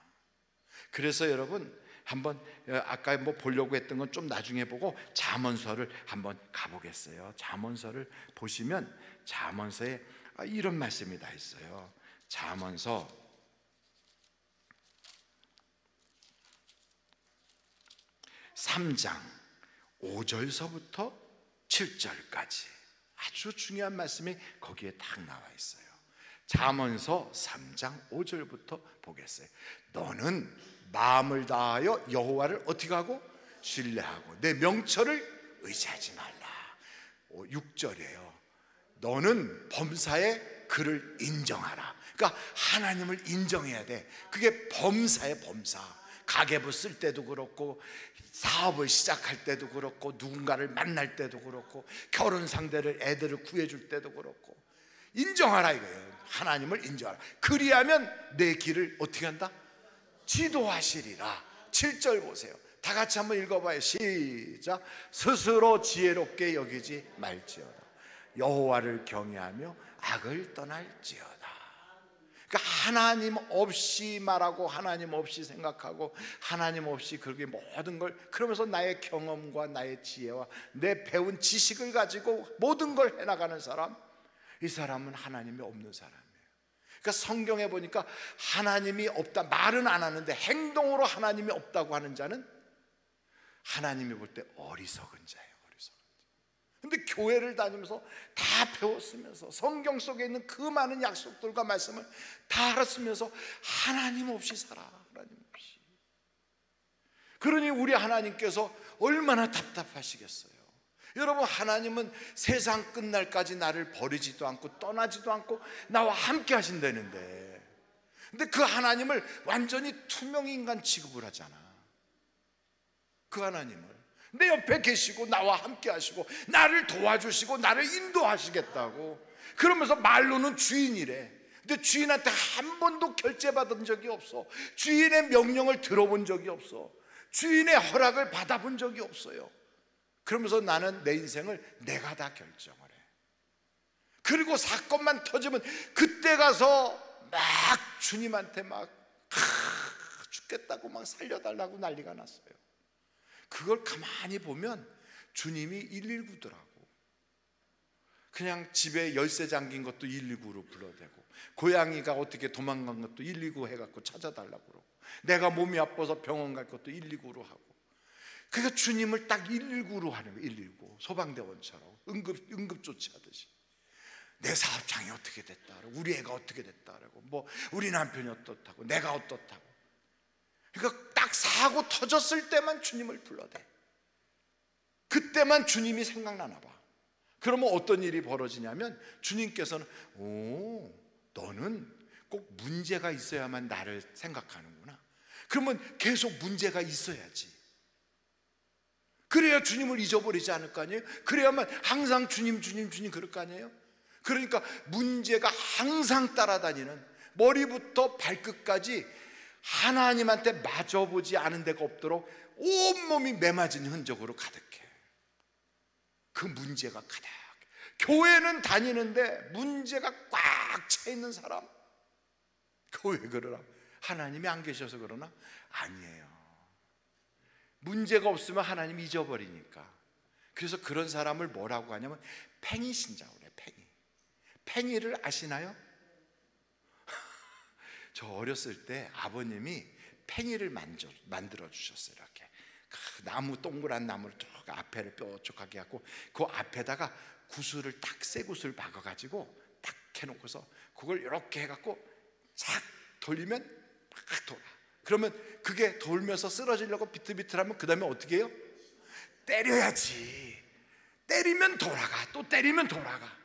그래서 여러분, 한번 아까 뭐 보려고 했던 건 좀 나중에 보고 잠언서를 한번 가보겠어요. 잠언서를 보시면 잠언서에 이런 말씀이 다 있어요. 잠언서 3장 5절서부터 7절까지 아주 중요한 말씀이 거기에 딱 나와 있어요. 잠언서 3장 5절부터 보겠어요. 너는 마음을 다하여 여호와를 어떻게 하고? 신뢰하고 내 명철을 의지하지 말라. 6절이에요. 너는 범사에 그를 인정하라. 그러니까 하나님을 인정해야 돼. 그게 범사에 범사. 가계부 쓸 때도 그렇고, 사업을 시작할 때도 그렇고, 누군가를 만날 때도 그렇고, 결혼 상대를, 애들을 구해줄 때도 그렇고, 인정하라 이거예요. 하나님을 인정하라. 그리하면 내 길을 어떻게 한다? 지도하시리라. 7절 보세요. 다 같이 한번 읽어봐요. 시작. 스스로 지혜롭게 여기지 말지어다. 여호와를 경외하며 악을 떠날지어다. 그러니까 하나님 없이 말하고, 하나님 없이 생각하고, 하나님 없이 그렇게 모든 걸, 그러면서 나의 경험과 나의 지혜와 내 배운 지식을 가지고 모든 걸 해나가는 사람, 이 사람은 하나님이 없는 사람이에요. 그러니까 성경에 보니까 하나님이 없다, 말은 안 하는데 행동으로 하나님이 없다고 하는 자는 하나님이 볼 때 어리석은 자예요. 근데 교회를 다니면서 다 배웠으면서 성경 속에 있는 그 많은 약속들과 말씀을 다 알았으면서 하나님 없이 살아. 하나님 없이. 그러니 우리 하나님께서 얼마나 답답하시겠어요. 여러분, 하나님은 세상 끝날까지 나를 버리지도 않고 떠나지도 않고 나와 함께 하신다는데, 근데 그 하나님을 완전히 투명인간 취급을 하잖아. 그 하나님을 내 옆에 계시고 나와 함께 하시고 나를 도와주시고 나를 인도하시겠다고 그러면서 말로는 주인이래. 근데 주인한테 한 번도 결제받은 적이 없어. 주인의 명령을 들어본 적이 없어. 주인의 허락을 받아본 적이 없어요. 그러면서 나는 내 인생을 내가 다 결정을 해. 그리고 사건만 터지면 그때 가서 막 주님한테 막 죽겠다고 막 살려달라고 난리가 났어요. 그걸 가만히 보면 주님이 119더라고. 그냥 집에 열쇠 잠긴 것도 119로 불러대고, 고양이가 어떻게 도망간 것도 119 해갖고 찾아달라고 그러고, 내가 몸이 아파서 병원 갈 것도 119로 하고. 그러니까 주님을 딱 119로 하는 거예요. 119 소방대원처럼 응급조치하듯이. 내 사업장이 어떻게 됐다, 우리 애가 어떻게 됐다라고, 뭐 우리 남편이 어떻다고, 내가 어떻다고. 그러니까 딱 사고 터졌을 때만 주님을 불러대. 그때만 주님이 생각나나 봐. 그러면 어떤 일이 벌어지냐면 주님께서는 너는 꼭 문제가 있어야만 나를 생각하는구나. 그러면 계속 문제가 있어야지. 그래야 주님을 잊어버리지 않을 거 아니에요? 그래야만 항상 주님 주님 주님 그럴 거 아니에요? 그러니까 문제가 항상 따라다니는, 머리부터 발끝까지 하나님한테 마주보지 않은 데가 없도록 온몸이 매맞은 흔적으로 가득해. 그 문제가 가득. 교회는 다니는데 문제가 꽉 차 있는 사람, 그 왜 그러나? 하나님이 안 계셔서 그러나? 아니에요. 문제가 없으면 하나님 잊어버리니까. 그래서 그런 사람을 뭐라고 하냐면 팽이 신자고 그래. 팽이를 아시나요? 저 어렸을 때 아버님이 팽이를 만들어 주셨어요. 이렇게 나무, 동그란 나무를 쭉 앞에를 뾰족하게 하고 그 앞에다가 구슬을 딱 새 구슬 박아가지고 딱 해놓고서 그걸 이렇게 해갖고 싹 돌리면 막 돌아. 그러면 그게 돌면서 쓰러지려고 비틀비틀하면 그 다음에 어떻게 해요? 때려야지. 때리면 돌아가. 또 때리면 돌아가.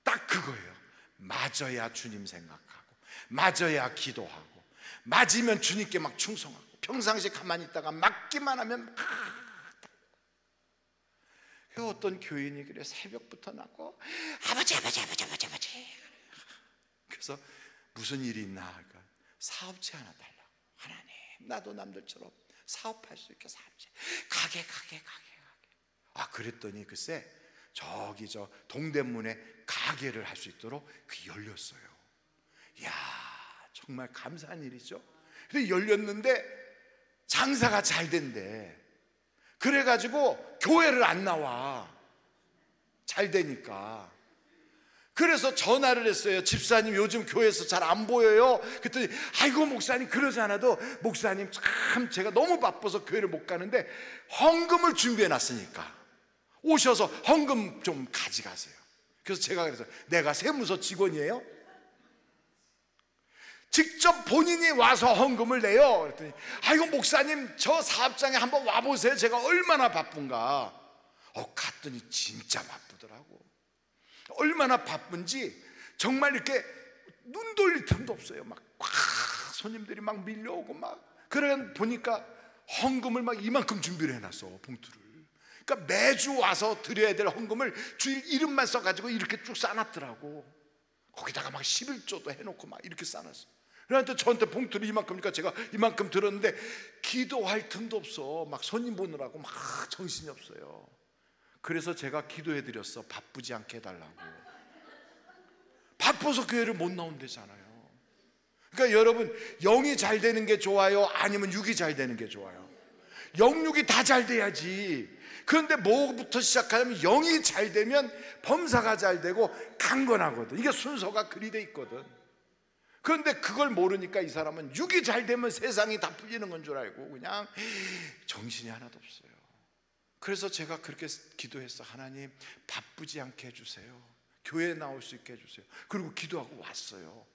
딱 그거예요. 맞아야 주님 생각하고, 맞아야 기도하고, 맞으면 주님께 막 충성하고, 평상시에 가만히 있다가 맞기만 하면 막. 어떤 교인이 그래 새벽부터 나고 아버지. 그래서 무슨 일이 있나 하니까 사업체 하나 달라고. 하나님, 나도 남들처럼 사업할 수 있게 사업체, 가게. 아, 그랬더니 글쎄 저기 저 동대문에 가게를 할 수 있도록 그 열렸어요. 이야, 정말 감사한 일이죠. 근데 열렸는데 장사가 잘 된대. 그래가지고 교회를 안 나와. 잘 되니까. 그래서 전화를 했어요. 집사님 요즘 교회에서 잘 안 보여요. 그랬더니 아이고 목사님, 그러지 않아도 목사님 참 제가 너무 바빠서 교회를 못 가는데 헌금을 준비해 놨으니까 오셔서 헌금 좀 가져가세요. 그래서 제가 그래서 내가 세무서 직원이에요? 직접 본인이 와서 헌금을 내요. 그랬더니 아이고 목사님 저 사업장에 한번 와보세요. 제가 얼마나 바쁜가. 갔더니 진짜 바쁘더라고. 얼마나 바쁜지 정말 이렇게 눈 돌릴 틈도 없어요. 막 손님들이 막 밀려오고 막. 그래 보니까 헌금을 막 이만큼 준비를 해놨어, 봉투를. 그러니까 매주 와서 드려야 될 헌금을 주일 이름만 써가지고 이렇게 쭉 싸놨더라고. 거기다가 막 11조도 해놓고 막 이렇게 싸놨어. 그런데 저한테 봉투를 이만큼이니까 제가 이만큼 들었는데 기도할 틈도 없어. 막 손님 보느라고 막 정신이 없어요. 그래서 제가 기도해드렸어. 바쁘지 않게 해달라고. 바빠서 교회를 못 나온대잖아요. 그러니까 여러분, 영이 잘 되는 게 좋아요? 아니면 육이 잘 되는 게 좋아요? 영육이 다 잘 돼야지. 그런데 뭐부터 시작하냐면 영이 잘 되면 범사가 잘 되고 강건하거든. 이게 순서가 그리 돼 있거든. 그런데 그걸 모르니까 이 사람은 육이 잘 되면 세상이 다 풀리는 건 줄 알고 그냥 정신이 하나도 없어요. 그래서 제가 그렇게 기도했어. 하나님, 바쁘지 않게 해주세요. 교회에 나올 수 있게 해주세요. 그리고 기도하고 왔어요.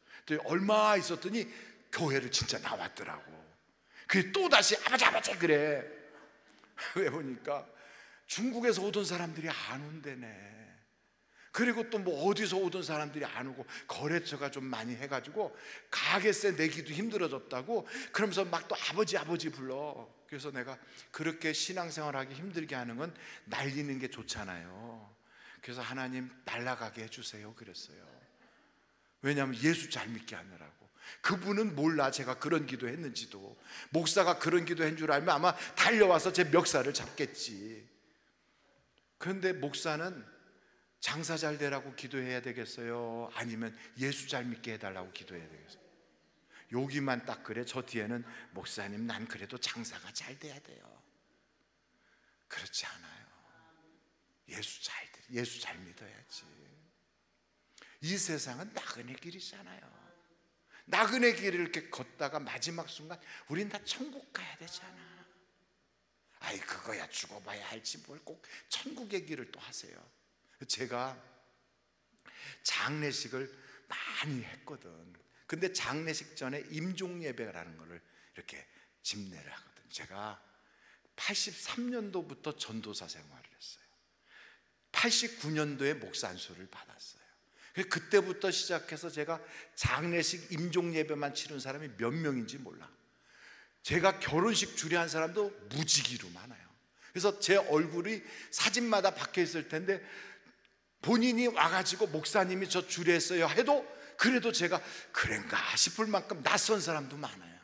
얼마 있었더니 교회를 진짜 나왔더라고. 그게 또다시 아버지 그래. 왜 보니까 중국에서 오던 사람들이 안 온대네. 그리고 또 뭐 어디서 오던 사람들이 안 오고 거래처가 좀 많이 해가지고 가게세 내기도 힘들어졌다고. 그러면서 막 또 아버지 불러. 그래서 내가 그렇게 신앙생활하기 힘들게 하는 건 날리는 게 좋잖아요. 그래서 하나님 날아가게 해주세요 그랬어요. 왜냐하면 예수 잘 믿게 하느라고. 그분은 몰라 제가 그런 기도했는지도. 목사가 그런 기도한 줄 알면 아마 달려와서 제 멱살을 잡겠지. 그런데 목사는 장사 잘 되라고 기도해야 되겠어요? 아니면 예수 잘 믿게 해달라고 기도해야 되겠어요? 여기만 딱 그래. 저 뒤에는 목사님 난 그래도 장사가 잘 돼야 돼요. 그렇지 않아요. 예수 잘 믿어야지. 이 세상은 나그네 길이잖아요. 나그네 길을 이렇게 걷다가 마지막 순간 우린 다 천국 가야 되잖아. 아이 그거야 죽어봐야 할지 뭘 꼭 천국의 길을 또 하세요. 제가 장례식을 많이 했거든. 근데 장례식 전에 임종 예배라는 거를 이렇게 집례를 하거든. 제가 83년도부터 전도사 생활을 했어요. 89년도에 목사 안수를 받았어요. 그때부터 시작해서 제가 장례식 임종 예배만 치른 사람이 몇 명인지 몰라. 제가 결혼식 주례한 사람도 무지기로 많아요. 그래서 제 얼굴이 사진마다 박혀 있을 텐데 본인이 와가지고 목사님이 저 주례했어요 해도 그래도 제가 그런가 싶을 만큼 낯선 사람도 많아요.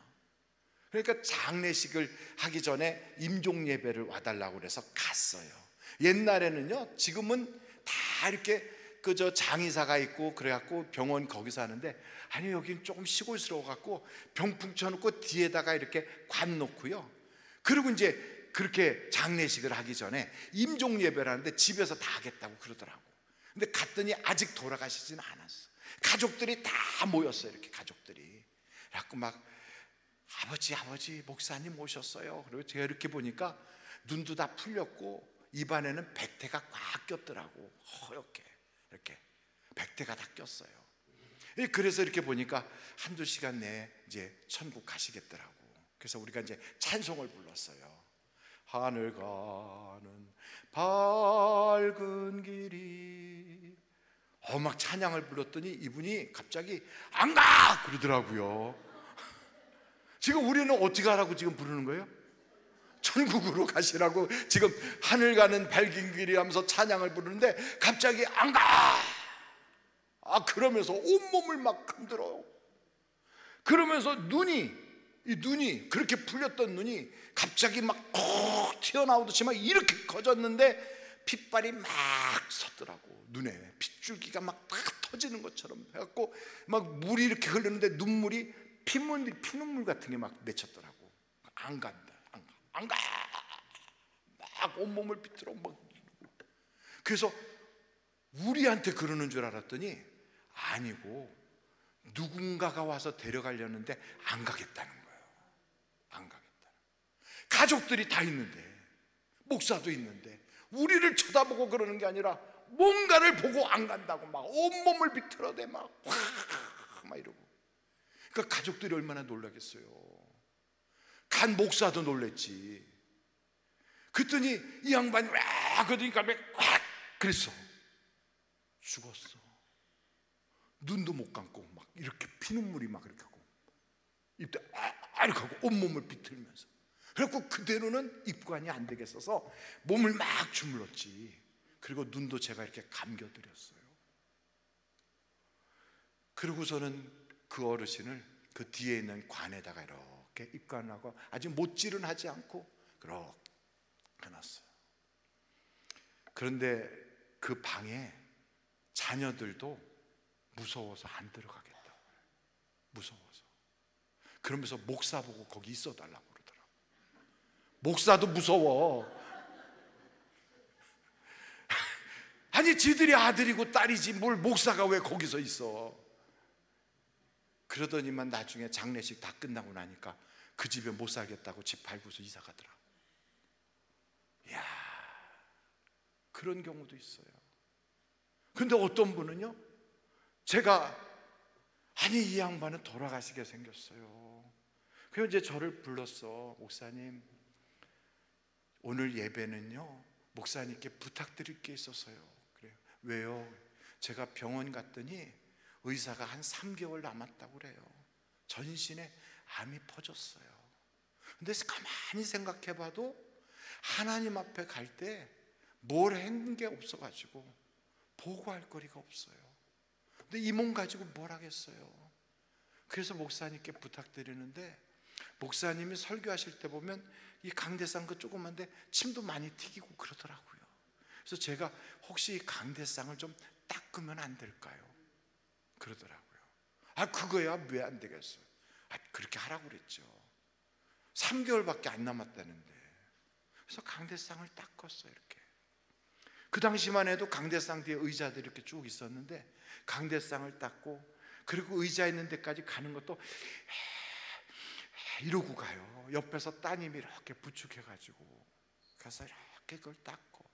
그러니까 장례식을 하기 전에 임종 예배를 와달라고 그래서 갔어요. 옛날에는요, 지금은 다 이렇게 그저 장의사가 있고 그래갖고 병원 거기서 하는데, 아니 여기는 조금 시골스러워 갖고 병풍 쳐놓고 뒤에다가 이렇게 관 놓고요. 그리고 이제 그렇게 장례식을 하기 전에 임종 예배를 하는데 집에서 다 하겠다고 그러더라고. 근데 갔더니 아직 돌아가시진 않았어. 가족들이 다 모였어요. 이렇게 가족들이. 그래갖고 막 아버지 목사님 오셨어요. 그리고 제가 이렇게 보니까 눈도 다 풀렸고 입안에는 백태가 꽉 꼈더라고. 허옇게 이렇게 백태가 다 꼈어요. 그래서 이렇게 보니까 한두 시간 내에 이제 천국 가시겠더라고. 그래서 우리가 이제 찬송을 불렀어요. 하늘 가는 밝은 길이, 막 찬양을 불렀더니 이분이 갑자기 안 가! 그러더라고요. 지금 우리는 어떻게 하라고 지금 부르는 거예요? 천국으로 가시라고 지금 하늘 가는 밝은 길이 하면서 찬양을 부르는데 갑자기 안 가! 그러면서 온몸을 막 흔들어요. 그러면서 눈이 그렇게 풀렸던 눈이 갑자기 막 튀어나오듯이 막 이렇게 커졌는데 핏발이 막 섰더라고. 눈에 핏줄기가 막 다 터지는 것처럼 해갖고 막 물이 이렇게 흐르는데 눈물이 피눈물 같은 게 막 맺혔더라고. 안 간다, 안 가. 막 온몸을 비틀어 막. 그래서 우리한테 그러는 줄 알았더니 아니고 누군가가 와서 데려가려는데 안 가겠다는 거예요. 안 가겠다. 가족들이 다 있는데, 목사도 있는데 우리를 쳐다보고 그러는 게 아니라 뭔가를 보고 안 간다고 막 온몸을 비틀어대 막 이러고. 그러니까 가족들이 얼마나 놀라겠어요. 간 목사도 놀랬지. 그랬더니 이 양반이 그러니까 꽉 그랬어. 죽었어. 눈도 못 감고 막 이렇게 피눈물이 막 이렇게 하고 입도 이렇게 하고 온몸을 비틀면서. 그래갖고 그대로는 입관이 안 되겠어서 몸을 막 주물렀지. 그리고 눈도 제가 이렇게 감겨드렸어요. 그러고서는 그 어르신을 그 뒤에 있는 관에다가 이렇게 입관하고 아직 못질은 하지 않고 그렇게 해놨어요. 그런데 그 방에 자녀들도 무서워서 안 들어가겠다고. 무서워서. 그러면서 목사 보고 거기 있어달라고 그러더라고. 목사도 무서워. 아니 지들이 아들이고 딸이지 뭘 목사가 왜 거기서 있어. 그러더니만 나중에 장례식 다 끝나고 나니까 그 집에 못 살겠다고 집 팔고서 이사 가더라고. 이야, 그런 경우도 있어요. 근데 어떤 분은요, 제가 아니 이 양반은 돌아가시게 생겼어요. 그래서 이제 저를 불렀어. 목사님, 오늘 예배는요 목사님께 부탁드릴 게 있어서요. 그래요. 왜요? 제가 병원 갔더니 의사가 한 3개월 남았다고 그래요. 전신에 암이 퍼졌어요. 근데 가만히 생각해봐도 하나님 앞에 갈 때 뭘 했는 게 없어가지고 보고할 거리가 없어요. 근데 이 몸 가지고 뭘 하겠어요. 그래서 목사님께 부탁드리는데, 목사님이 설교하실 때 보면 이 강대상 그 조그만데 침도 많이 튀기고 그러더라고요. 그래서 제가 혹시 이 강대상을 좀 닦으면 안 될까요? 그러더라고요. 그거야 왜 안 되겠어요? 그렇게 하라고 그랬죠. 3개월밖에 안 남았다는데. 그래서 강대상을 닦았어요. 이렇게. 그 당시만 해도 강대상 뒤에 의자들이 이렇게 쭉 있었는데 강대상을 닦고, 그리고 의자 있는 데까지 가는 것도 이러고 가요. 옆에서 따님이 이렇게 부축해가지고 가서 이렇게 그걸 닦고.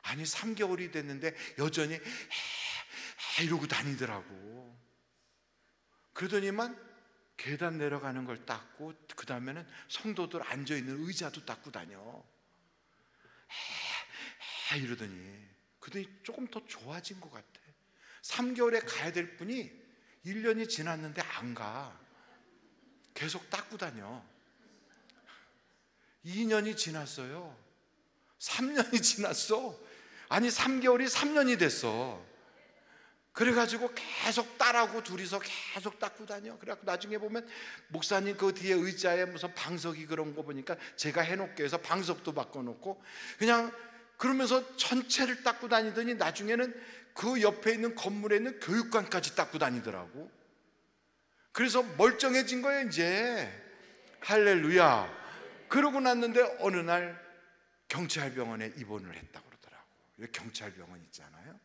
아니 3개월이 됐는데 여전히 이러고 다니더라고. 그러더니만 계단 내려가는 걸 닦고, 그 다음에는 성도들 앉아있는 의자도 닦고 다녀. 이러더니 조금 더 좋아진 것 같아. 3개월에 가야 될 분이 1년이 지났는데 안 가. 계속 닦고 다녀. 2년이 지났어요. 3년이 지났어. 아니 3개월이 3년이 됐어. 그래가지고 계속 딸하고 둘이서 계속 닦고 다녀. 그래갖고 나중에 보면 목사님 그 뒤에 의자에 무슨 방석이 그런 거 보니까 제가 해놓게 해서 방석도 바꿔놓고 그냥 그러면서 전체를 닦고 다니더니 나중에는 그 옆에 있는 건물에 있는 교육관까지 닦고 다니더라고. 그래서 멀쩡해진 거예요 이제. 할렐루야. 그러고 났는데 어느 날 경찰병원에 입원을 했다고 그러더라고. 여기 경찰병원 있잖아요,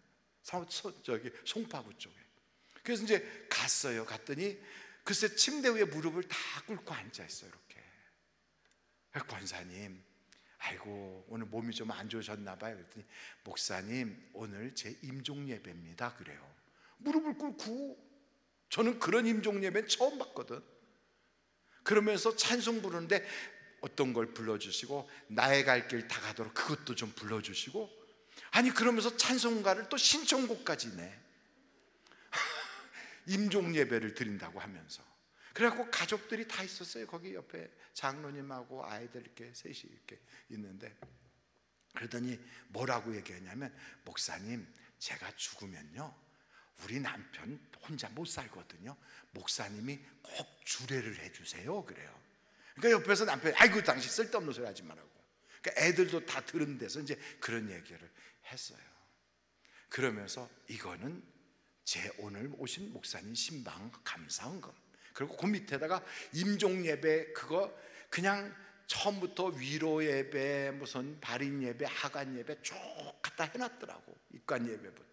저기 송파구 쪽에. 그래서 이제 갔어요. 갔더니 글쎄 침대 위에 무릎을 다 꿇고 앉아 있어요 이렇게. 권사님, 아이고 오늘 몸이 좀 안 좋으셨나 봐요. 그랬더니 목사님 오늘 제 임종 예배입니다 그래요. 무릎을 꿇고. 저는 그런 임종 예배는 처음 봤거든. 그러면서 찬송 부르는데 어떤 걸 불러주시고 나의 갈 길 다 가도록 그것도 좀 불러주시고, 아니 그러면서 찬송가를 또 신청곡까지 내. 임종 예배를 드린다고 하면서. 그래갖고 가족들이 다 있었어요. 거기 옆에 장로님하고 아이들 이렇게 셋이 이렇게 있는데, 그러더니 뭐라고 얘기했냐면 목사님 제가 죽으면요 우리 남편 혼자 못 살거든요. 목사님이 꼭 주례를 해주세요 그래요. 그러니까 옆에서 남편이 아이고 당신 쓸데없는 소리 하지 말라고. 그러니까 애들도 다 들은 데서 이제 그런 얘기를 했어요. 그러면서 이거는 제 오늘 오신 목사님 신방 감사헌금, 그리고 그 밑에다가 임종 예배 그거 그냥 처음부터 위로 예배, 무슨 발인 예배, 하간 예배 쭉 갖다 해놨더라고. 입관 예배부터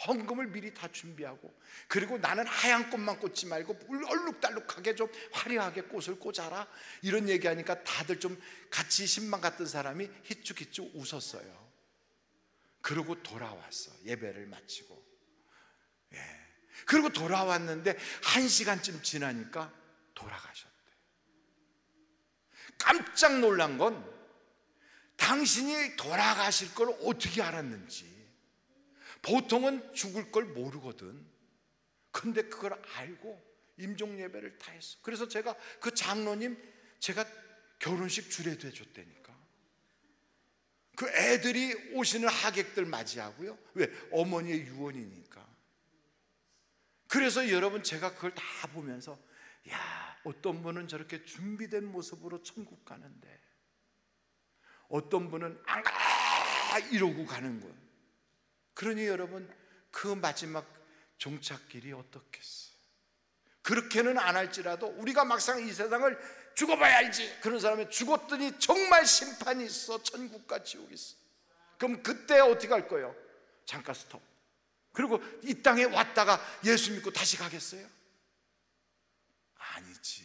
헌금을 미리 다 준비하고, 그리고 나는 하얀 꽃만 꽂지 말고 얼룩달룩하게 좀 화려하게 꽃을 꽂아라 이런 얘기하니까 다들 좀 같이 신방 갔던 사람이 히쭉히쭉 웃었어요. 그러고 돌아왔어. 예배를 마치고. 예. 그리고 돌아왔는데 1시간쯤 지나니까 돌아가셨대. 깜짝 놀란 건 당신이 돌아가실 걸 어떻게 알았는지. 보통은 죽을 걸 모르거든. 근데 그걸 알고 임종 예배를 다 했어. 그래서 제가 그 장로님 제가 결혼식 주례도 해줬다니까. 그 애들이 오시는 하객들 맞이하고요. 왜? 어머니의 유언이니까. 그래서 여러분 제가 그걸 다 보면서 야, 어떤 분은 저렇게 준비된 모습으로 천국 가는데 어떤 분은 안 가! 이러고 가는 거예요. 그러니 여러분 그 마지막 종착길이 어떻겠어요? 그렇게는 안 할지라도 우리가 막상 이 세상을 죽어봐야 알지. 그런 사람이 죽었더니 정말 심판이 있어. 천국과 지옥이 있어. 그럼 그때 어떻게 할 거예요? 잠깐 스톱. 그리고 이 땅에 왔다가 예수 믿고 다시 가겠어요? 아니지.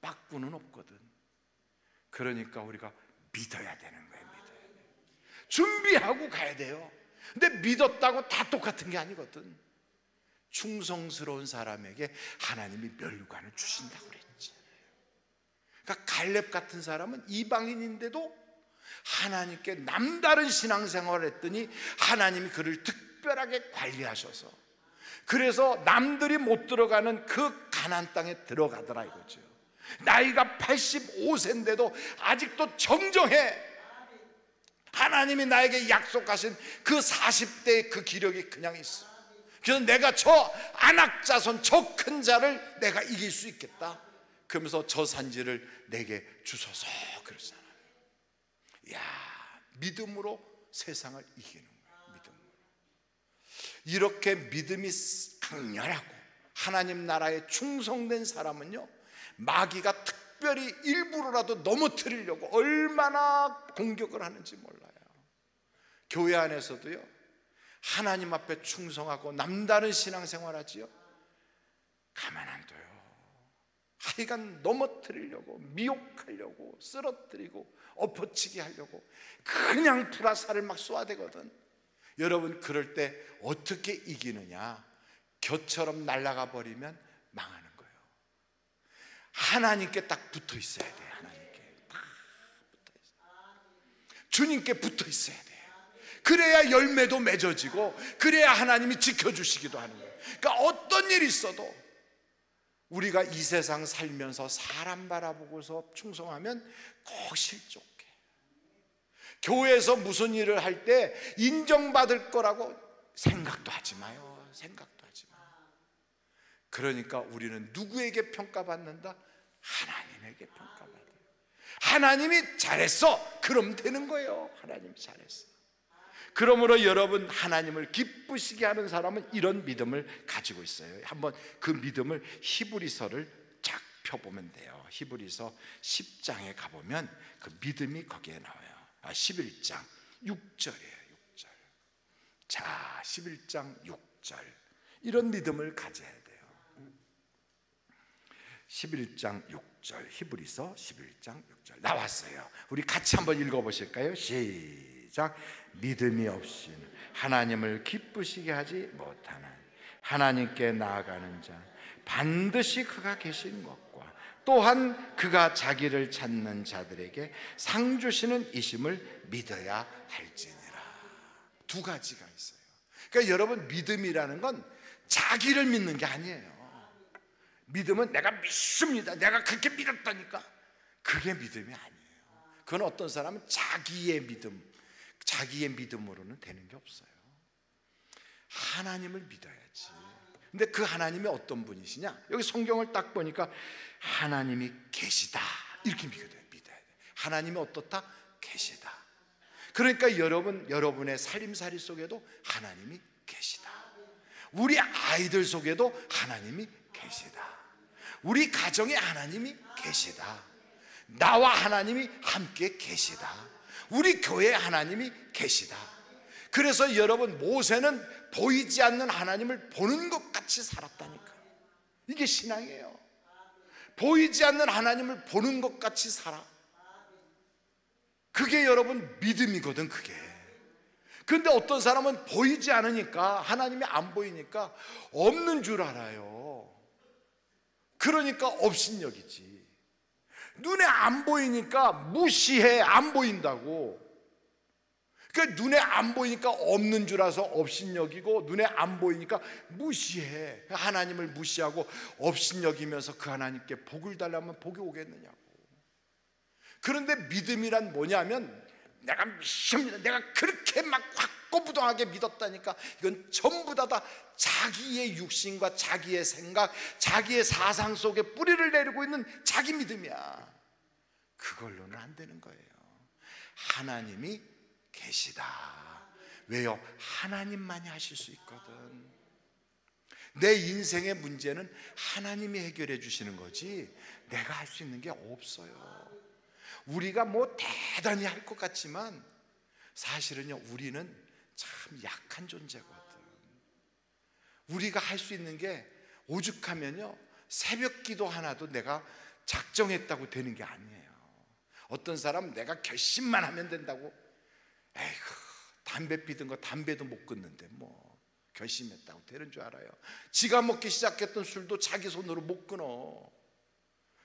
빠꾸는 없거든. 그러니까 우리가 믿어야 되는 거예요. 믿어야 돼요. 준비하고 가야 돼요. 근데 믿었다고 다 똑같은 게 아니거든. 충성스러운 사람에게 하나님이 멸관을 주신다고 그랬지. 그러니까 갈렙 같은 사람은 이방인인데도 하나님께 남다른 신앙생활을 했더니 하나님이 그를 특별하게 관리하셔서 그래서 남들이 못 들어가는 그 가나안 땅에 들어가더라 이거죠. 나이가 85세인데도 아직도 정정해. 하나님이 나에게 약속하신 그 40대의 그 기력이 그냥 있어. 그래서 내가 저 안악자손 저 큰 자를 내가 이길 수 있겠다. 그러면서 저 산지를 내게 주소서 그러잖아요. 야, 믿음으로 세상을 이기는 거예요. 믿음으로. 이렇게 믿음이 강렬하고 하나님 나라에 충성된 사람은요, 마귀가 특별히 일부러라도 넘어뜨리려고 얼마나 공격을 하는지 몰라요. 교회 안에서도요, 하나님 앞에 충성하고 남다른 신앙생활 하지요, 가만 안 둬요. 하여간 넘어뜨리려고, 미혹하려고, 쓰러뜨리고 엎어치게 하려고 그냥 불화살을 막 쏘아대거든. 여러분 그럴 때 어떻게 이기느냐? 겨처럼 날아가 버리면 망하는 거예요. 하나님께 딱 붙어 있어야 돼요. 하나님께 딱 붙어 있어요. 주님께 붙어 있어야 돼요. 그래야 열매도 맺어지고 그래야 하나님이 지켜주시기도 하는 거예요. 그러니까 어떤 일이 있어도 우리가 이 세상 살면서 사람 바라보고서 충성하면 꼭 실족해. 교회에서 무슨 일을 할 때 인정받을 거라고 생각도 하지 마요. 생각도 하지 마. 그러니까 우리는 누구에게 평가받는다? 하나님에게 평가받아요. 하나님이 잘했어, 그럼 되는 거예요. 하나님이 잘했어. 그러므로 여러분, 하나님을 기쁘시게 하는 사람은 이런 믿음을 가지고 있어요. 한번 그 믿음을 히브리서를 쫙 펴보면 돼요. 히브리서 10장에 가보면 그 믿음이 거기에 나와요. 11장 6절이에요. 6절. 자, 11장 6절. 이런 믿음을 가져야 돼요. 11장 6절, 히브리서 11장 6절 나왔어요. 우리 같이 한번 읽어보실까요? 시작. 믿음이 없이는 하나님을 기쁘시게 하지 못하는, 하나님께 나아가는 자 반드시 그가 계신 것과 또한 그가 자기를 찾는 자들에게 상 주시는 이심을 믿어야 할지니라. 두 가지가 있어요. 그러니까 여러분, 믿음이라는 건 자기를 믿는 게 아니에요. 믿음은 내가 믿습니다, 내가 그렇게 믿었다니까, 그게 믿음이 아니에요. 그건 어떤 사람은 자기의 믿음, 자기의 믿음으로는 되는 게 없어요. 하나님을 믿어야지. 근데 그 하나님이 어떤 분이시냐? 여기 성경을 딱 보니까 하나님이 계시다, 이렇게 믿어야 돼. 하나님이 어떻다? 계시다. 그러니까 여러분의 살림살이 속에도 하나님이 계시다. 우리 아이들 속에도 하나님이 계시다. 우리 가정에 하나님이 계시다. 나와 하나님이 함께 계시다. 우리 교회에 하나님이 계시다. 그래서 여러분, 모세는 보이지 않는 하나님을 보는 것 같이 살았다니까. 이게 신앙이에요. 보이지 않는 하나님을 보는 것 같이 살아. 그게 여러분 믿음이거든. 그게. 그런데 어떤 사람은 보이지 않으니까, 하나님이 안 보이니까 없는 줄 알아요. 그러니까 업신여기지. 눈에 안 보이니까 무시해. 안 보인다고. 그러니까 눈에 안 보이니까 없는 줄 알아서 업신여기고, 눈에 안 보이니까 무시해. 하나님을 무시하고 업신여기면서 그 하나님께 복을 달라면 복이 오겠느냐고. 그런데 믿음이란 뭐냐면, 내가 믿습니다, 내가 그렇게 막 확고부동하게 믿었다니까, 이건 전부 다 자기의 육신과 자기의 생각, 자기의 사상 속에 뿌리를 내리고 있는 자기 믿음이야. 그걸로는 안 되는 거예요. 하나님이 계시다. 왜요? 하나님만이 하실 수 있거든. 내 인생의 문제는 하나님이 해결해 주시는 거지 내가 할 수 있는 게 없어요. 우리가 뭐 대단히 할 것 같지만 사실은요, 우리는 참 약한 존재거든. 우리가 할 수 있는 게 오죽하면요, 새벽 기도 하나도 내가 작정했다고 되는 게 아니에요. 어떤 사람은 내가 결심만 하면 된다고, 에이구, 담배 피던 거 담배도 못 끊는데 뭐 결심했다고 되는 줄 알아요. 지가 먹기 시작했던 술도 자기 손으로 못 끊어.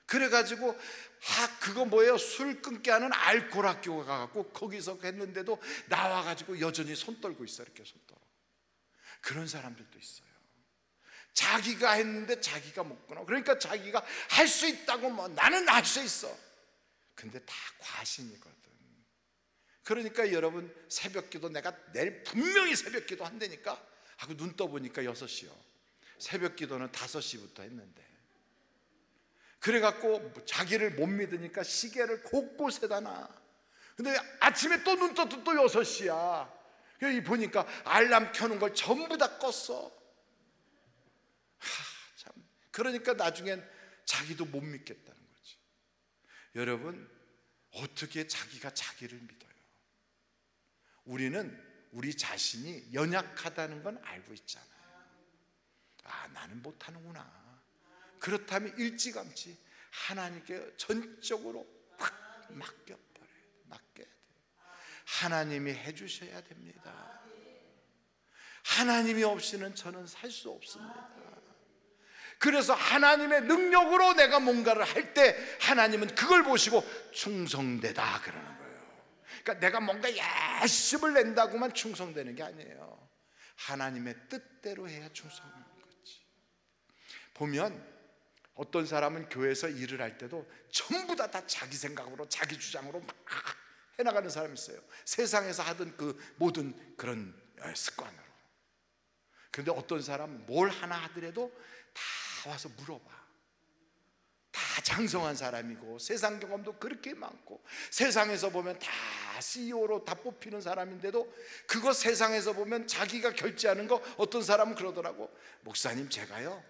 그래가지고 그거 뭐예요? 술 끊게 하는 알코올 학교가 가갖고 거기서 했는데도 나와가지고 여전히 손 떨고 있어. 이렇게 손 떨어. 그런 사람들도 있어요. 자기가 했는데 자기가 못 끊어. 그러니까 자기가 할 수 있다고, 뭐 나는 할 수 있어. 근데 다 과신이거든. 그러니까 여러분, 새벽기도 내가 내일 분명히 새벽기도 한다니까 하고 눈 떠보니까 6시요 새벽기도는 5시부터 했는데, 그래갖고 자기를 못 믿으니까 시계를 곳곳에다 놔. 근데 아침에 또 눈 떠도 또 6시야 여기 보니까 알람 켜놓은 걸 전부 다 껐어. 참. 그러니까 나중엔 자기도 못 믿겠다는 거지. 여러분, 어떻게 자기가 자기를 믿어요? 우리는 우리 자신이 연약하다는 건 알고 있잖아요. 아, 나는 못하는구나. 그렇다면 일찌감치 하나님께 전적으로 팍 맡겨야 돼요. 하나님이 해주셔야 됩니다. 하나님이 없이는 저는 살 수 없습니다. 그래서 하나님의 능력으로 내가 뭔가를 할 때 하나님은 그걸 보시고 충성되다 그러는 거예요. 그러니까 내가 뭔가 열심을 낸다고만 충성되는 게 아니에요. 하나님의 뜻대로 해야 충성하는 거지. 보면 어떤 사람은 교회에서 일을 할 때도 전부 다 자기 생각으로 자기 주장으로 막 해나가는 사람이 있어요. 세상에서 하던 그 모든 그런 습관으로. 그런데 어떤 사람은 뭘 하나 하더라도 다 와서 물어봐. 다 장성한 사람이고 세상 경험도 그렇게 많고 세상에서 보면 다 CEO로 다 뽑히는 사람인데도 그거 세상에서 보면 자기가 결제하는 거 어떤 사람은 그러더라고. 목사님, 제가요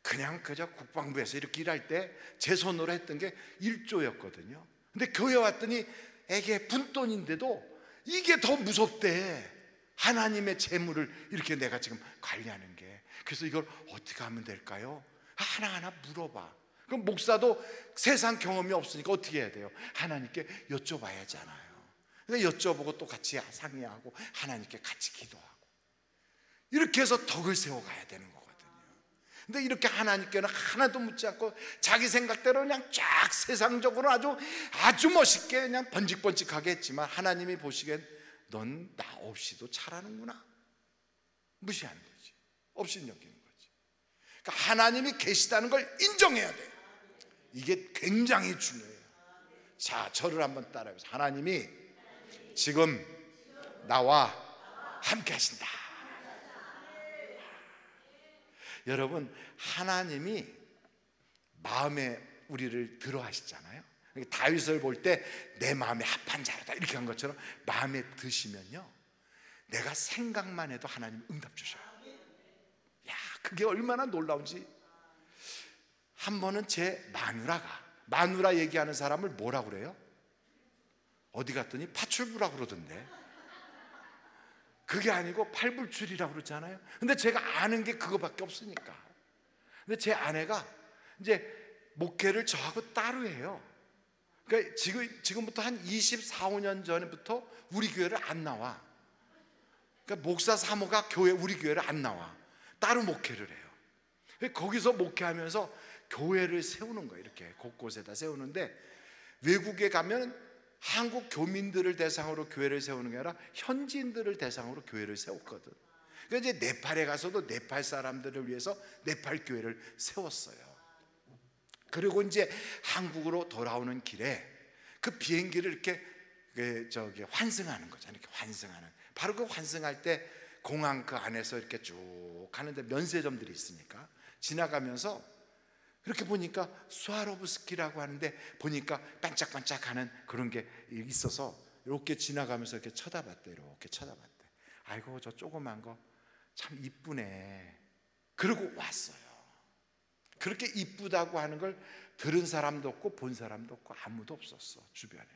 그냥 그저 국방부에서 이렇게 일할 때 제 손으로 했던 게 1조였거든요. 근데 교회 왔더니 이게 분돈인데도 이게 더 무섭대. 하나님의 재물을 이렇게 내가 지금 관리하는 게. 그래서 이걸 어떻게 하면 될까요? 하나하나 물어봐. 그럼 목사도 세상 경험이 없으니까 어떻게 해야 돼요? 하나님께 여쭤봐야잖아요. 그러니까 여쭤보고 또 같이 상의하고 하나님께 같이 기도하고 이렇게 해서 덕을 세워가야 되는 거거든요. 근데 이렇게 하나님께는 하나도 묻지 않고 자기 생각대로 그냥 쫙 세상적으로 아주 멋있게 그냥 번직번직하게 했지만 하나님이 보시기엔 넌 나 없이도 잘하는구나, 무시하는 거지. 없이 여기는 거지. 그러니까 하나님이 계시다는 걸 인정해야 돼요. 이게 굉장히 중요해요. 자, 저를 한번 따라해보세요. 하나님이 지금 나와 함께 하신다. 여러분, 하나님이 마음에 우리를 들어 하시잖아요. 다윗을 볼 때 내 마음에 합한 자로다 이렇게 한 것처럼 마음에 드시면요, 내가 생각만 해도 하나님 응답 주셔요. 야, 그게 얼마나 놀라운지. 한 번은 제 마누라 얘기하는 사람을 뭐라고 그래요? 어디 갔더니 파출부라고 그러던데. 그게 아니고 팔불출이라고 그러잖아요. 근데 제가 아는 게 그거밖에 없으니까. 근데 제 아내가 이제 목회를 저하고 따로 해요. 그러니까 지금부터 한 24, 5년 전부터 우리 교회를 안 나와. 그러니까 목사 사모가 우리 교회를 안 나와. 따로 목회를 해요. 거기서 목회하면서 교회를 세우는 거예요. 이렇게 곳곳에다 세우는데, 외국에 가면 한국 교민들을 대상으로 교회를 세우는 게 아니라 현지인들을 대상으로 교회를 세웠거든. 그러니까 이제 네팔에 가서도 네팔 사람들을 위해서 네팔 교회를 세웠어요. 그리고 이제 한국으로 돌아오는 길에 그 비행기를 이렇게 환승하는 거잖아요. 이렇게 환승하는. 바로 그 환승할 때 공항 그 안에서 이렇게 쭉 가는데 면세점들이 있으니까 지나가면서 그렇게 보니까 스와로브스키라고 하는데 보니까 반짝반짝하는 그런 게 있어서 이렇게 지나가면서 이렇게 쳐다봤대. 이렇게 쳐다봤대. 아이고, 저 조그만 거 참 이쁘네. 그러고 왔어요. 그렇게 이쁘다고 하는 걸 들은 사람도 없고 본 사람도 없고 아무도 없었어, 주변에.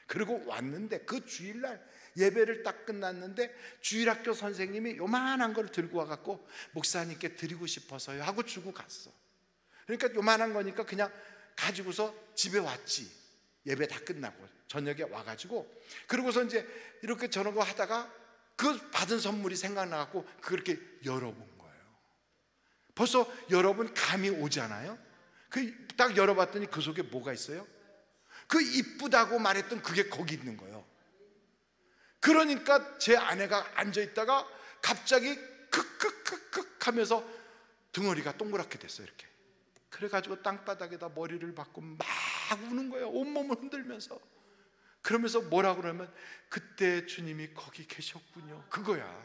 그리고 왔는데 그 주일날 예배를 딱 끝났는데 주일학교 선생님이 요만한 걸 들고 와갖고 목사님께 드리고 싶어서요 하고 주고 갔어. 그러니까 요만한 거니까 그냥 가지고서 집에 왔지. 예배 다 끝나고 저녁에 와가지고, 그러고서 이제 이렇게 저런 거 하다가 그 받은 선물이 생각나갖고 그렇게 열어본 거예요. 벌써 여러분 감이 오잖아요. 그 딱 열어봤더니 그 속에 뭐가 있어요? 그 이쁘다고 말했던 그게 거기 있는 거예요. 그러니까 제 아내가 앉아있다가 갑자기 크크크크 하면서 등어리가 동그랗게 됐어요. 이렇게. 그래가지고 땅바닥에다 머리를 박고 막 우는 거예요. 온몸을 흔들면서. 그러면서 뭐라고 그러면, 그때 주님이 거기 계셨군요. 그거야.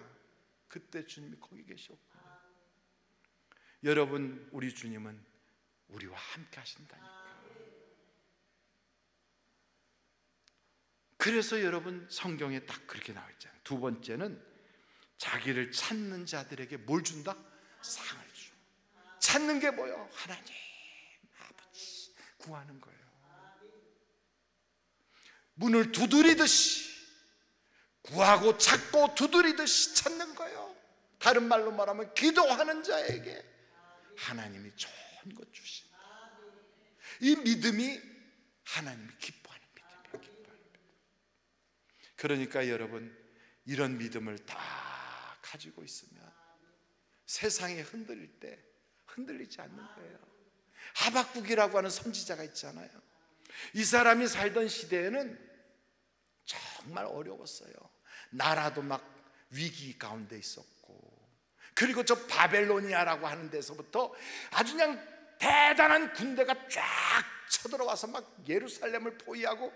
그때 주님이 거기 계셨군요. 여러분, 우리 주님은 우리와 함께 하신다니까. 그래서 여러분, 성경에 딱 그렇게 나와 있잖아요. 두 번째는 자기를 찾는 자들에게 뭘 준다? 상을 줘. 찾는 게 뭐예요? 하나님, 아버지 구하는 거예요. 문을 두드리듯이 구하고 찾고 두드리듯이 찾는 거예요. 다른 말로 말하면 기도하는 자에게 하나님이 좋은 것 주신다. 이 믿음이 하나님이 기뻐하는 믿음이에요. 그러니까 여러분, 이런 믿음을 다 가지고 있으면 세상이 흔들릴 때 흔들리지 않는 거예요. 하박국이라고 하는 선지자가 있잖아요. 이 사람이 살던 시대에는 정말 어려웠어요. 나라도 막 위기 가운데 있었고, 그리고 저 바벨로니아라고 하는 데서부터 아주 그냥 대단한 군대가 쫙 쳐들어와서 막 예루살렘을 포위하고,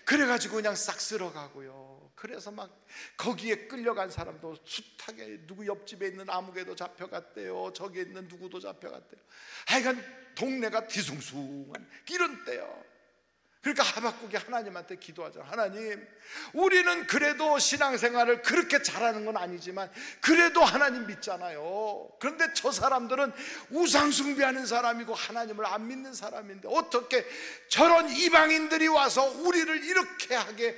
그래가지고 그냥 싹 쓸어가고요. 그래서 막 거기에 끌려간 사람도 숱하게, 누구 옆집에 있는 아무개도 잡혀갔대요. 저기 있는 누구도 잡혀갔대요. 하여간 동네가 뒤숭숭한 이런 때요. 그러니까 하박국이 하나님한테 기도하잖아. 하나님, 우리는 그래도 신앙생활을 그렇게 잘하는 건 아니지만 그래도 하나님 믿잖아요. 그런데 저 사람들은 우상숭배하는 사람이고 하나님을 안 믿는 사람인데 어떻게 저런 이방인들이 와서 우리를 이렇게 하게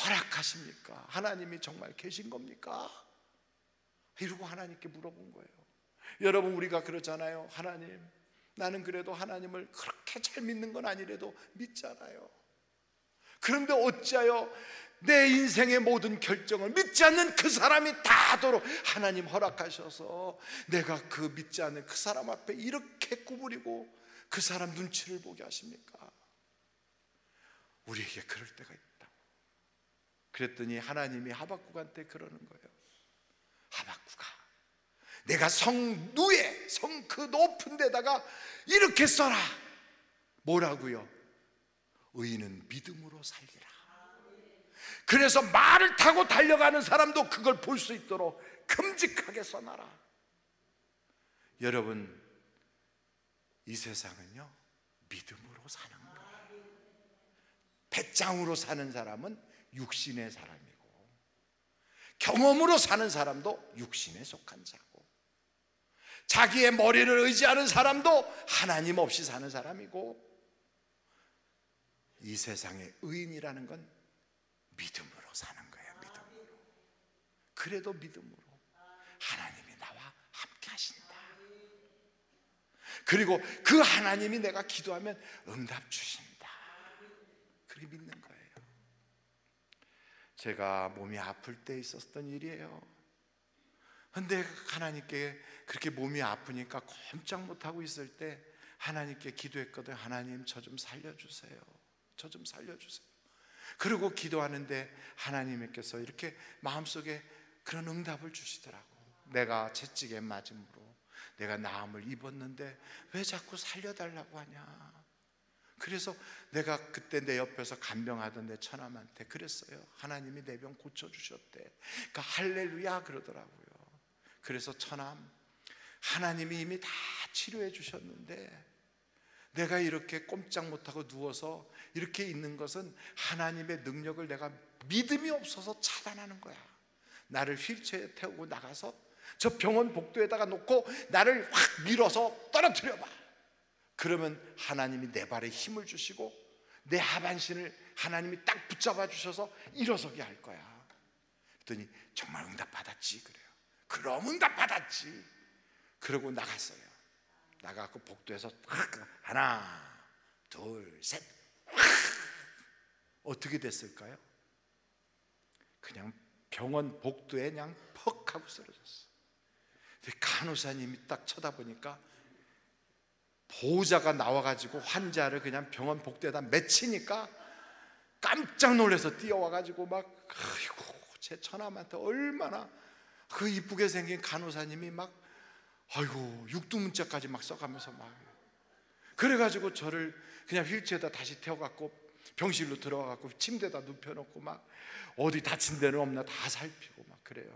허락하십니까? 하나님이 정말 계신 겁니까? 이러고 하나님께 물어본 거예요. 여러분, 우리가 그러잖아요. 하나님, 나는 그래도 하나님을 그렇게 잘 믿는 건 아니래도 믿잖아요. 그런데 어찌하여 내 인생의 모든 결정을 믿지 않는 그 사람이 다 하도록 하나님 허락하셔서 내가 그 믿지 않는 그 사람 앞에 이렇게 구부리고 그 사람 눈치를 보게 하십니까? 우리에게 그럴 때가 있다고. 그랬더니 하나님이 하박국한테 그러는 거예요. 하박국아, 내가 성루에, 성 그 높은 데다가 이렇게 써라. 뭐라고요? 의인은 믿음으로 살리라. 그래서 말을 타고 달려가는 사람도 그걸 볼 수 있도록 큼직하게 써놔라. 여러분, 이 세상은요, 믿음으로 사는 거예요. 배짱으로 사는 사람은 육신의 사람이고, 경험으로 사는 사람도 육신에 속한 자고, 자기의 머리를 의지하는 사람도 하나님 없이 사는 사람이고, 이 세상의 의인이라는 건 믿음으로 사는 거예요. 믿음으로. 그래도 믿음으로 하나님이 나와 함께 하신다. 그리고 그 하나님이 내가 기도하면 응답 주신다. 그렇게 믿는 거예요. 제가 몸이 아플 때 있었던 일이에요. 근데 하나님께 그렇게 몸이 아프니까 꼼짝 못하고 있을 때 하나님께 기도했거든요. 하나님, 저 좀 살려주세요. 저 좀 살려주세요. 그리고 기도하는데 하나님께서 이렇게 마음속에 그런 응답을 주시더라고. 내가 채찍에 맞음으로 내가 나음을 입었는데 왜 자꾸 살려달라고 하냐. 그래서 내가 그때 내 옆에서 간병하던 내 처남한테 그랬어요. 하나님이 내 병 고쳐주셨대. 그러니까 할렐루야 그러더라고요. 그래서 처남, 하나님이 이미 다 치료해 주셨는데 내가 이렇게 꼼짝 못하고 누워서 이렇게 있는 것은 하나님의 능력을 내가 믿음이 없어서 차단하는 거야. 나를 휠체어에 태우고 나가서 저 병원 복도에다가 놓고 나를 확 밀어서 떨어뜨려 봐. 그러면 하나님이 내 발에 힘을 주시고 내 하반신을 하나님이 딱 붙잡아 주셔서 일어서게 할 거야. 그랬더니 정말 응답 받았지. 그래요. 그럼 응답 받았지. 그러고 나갔어요. 나가고 복도에서 하나 둘 셋, 어떻게 됐을까요? 그냥 병원 복도에 그냥 퍽 하고 쓰러졌어. 간호사님이 딱 쳐다보니까 보호자가 나와가지고 환자를 그냥 병원 복도에다 맺히니까 깜짝 놀라서 뛰어와가지고 막, 아이고, 제 처남한테 얼마나 그 이쁘게 생긴 간호사님이 막, 아이고, 육두문자까지 막 써가면서 막, 그래가지고 저를 그냥 휠체어에다 다시 태워갖고 병실로 들어가갖고 침대에다 눕혀놓고 막 어디 다친 데는 없나 다 살피고 막 그래요.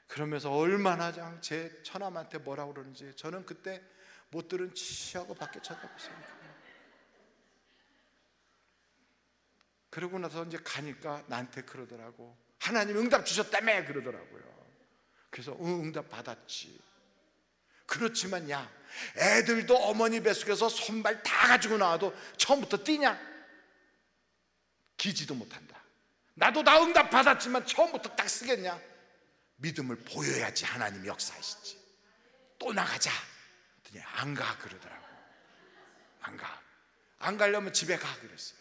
그러면서 얼마나 제 처남한테 뭐라 그러는지 저는 그때 못 들은 치하고 밖에 쳐다봤어요. 그러고 나서 이제 가니까 나한테 그러더라고. 하나님 응답 주셨다며 그러더라고요. 그래서 응답 받았지. 그렇지만 야, 애들도 어머니 뱃속에서 손발 다 가지고 나와도 처음부터 뛰냐? 기지도 못한다. 나도 다 응답 받았지만 처음부터 딱 쓰겠냐? 믿음을 보여야지 하나님이 역사하시지. 또 나가자. 그랬더니 안 가 그러더라고. 안 가. 안 가려면 집에 가 그랬어요.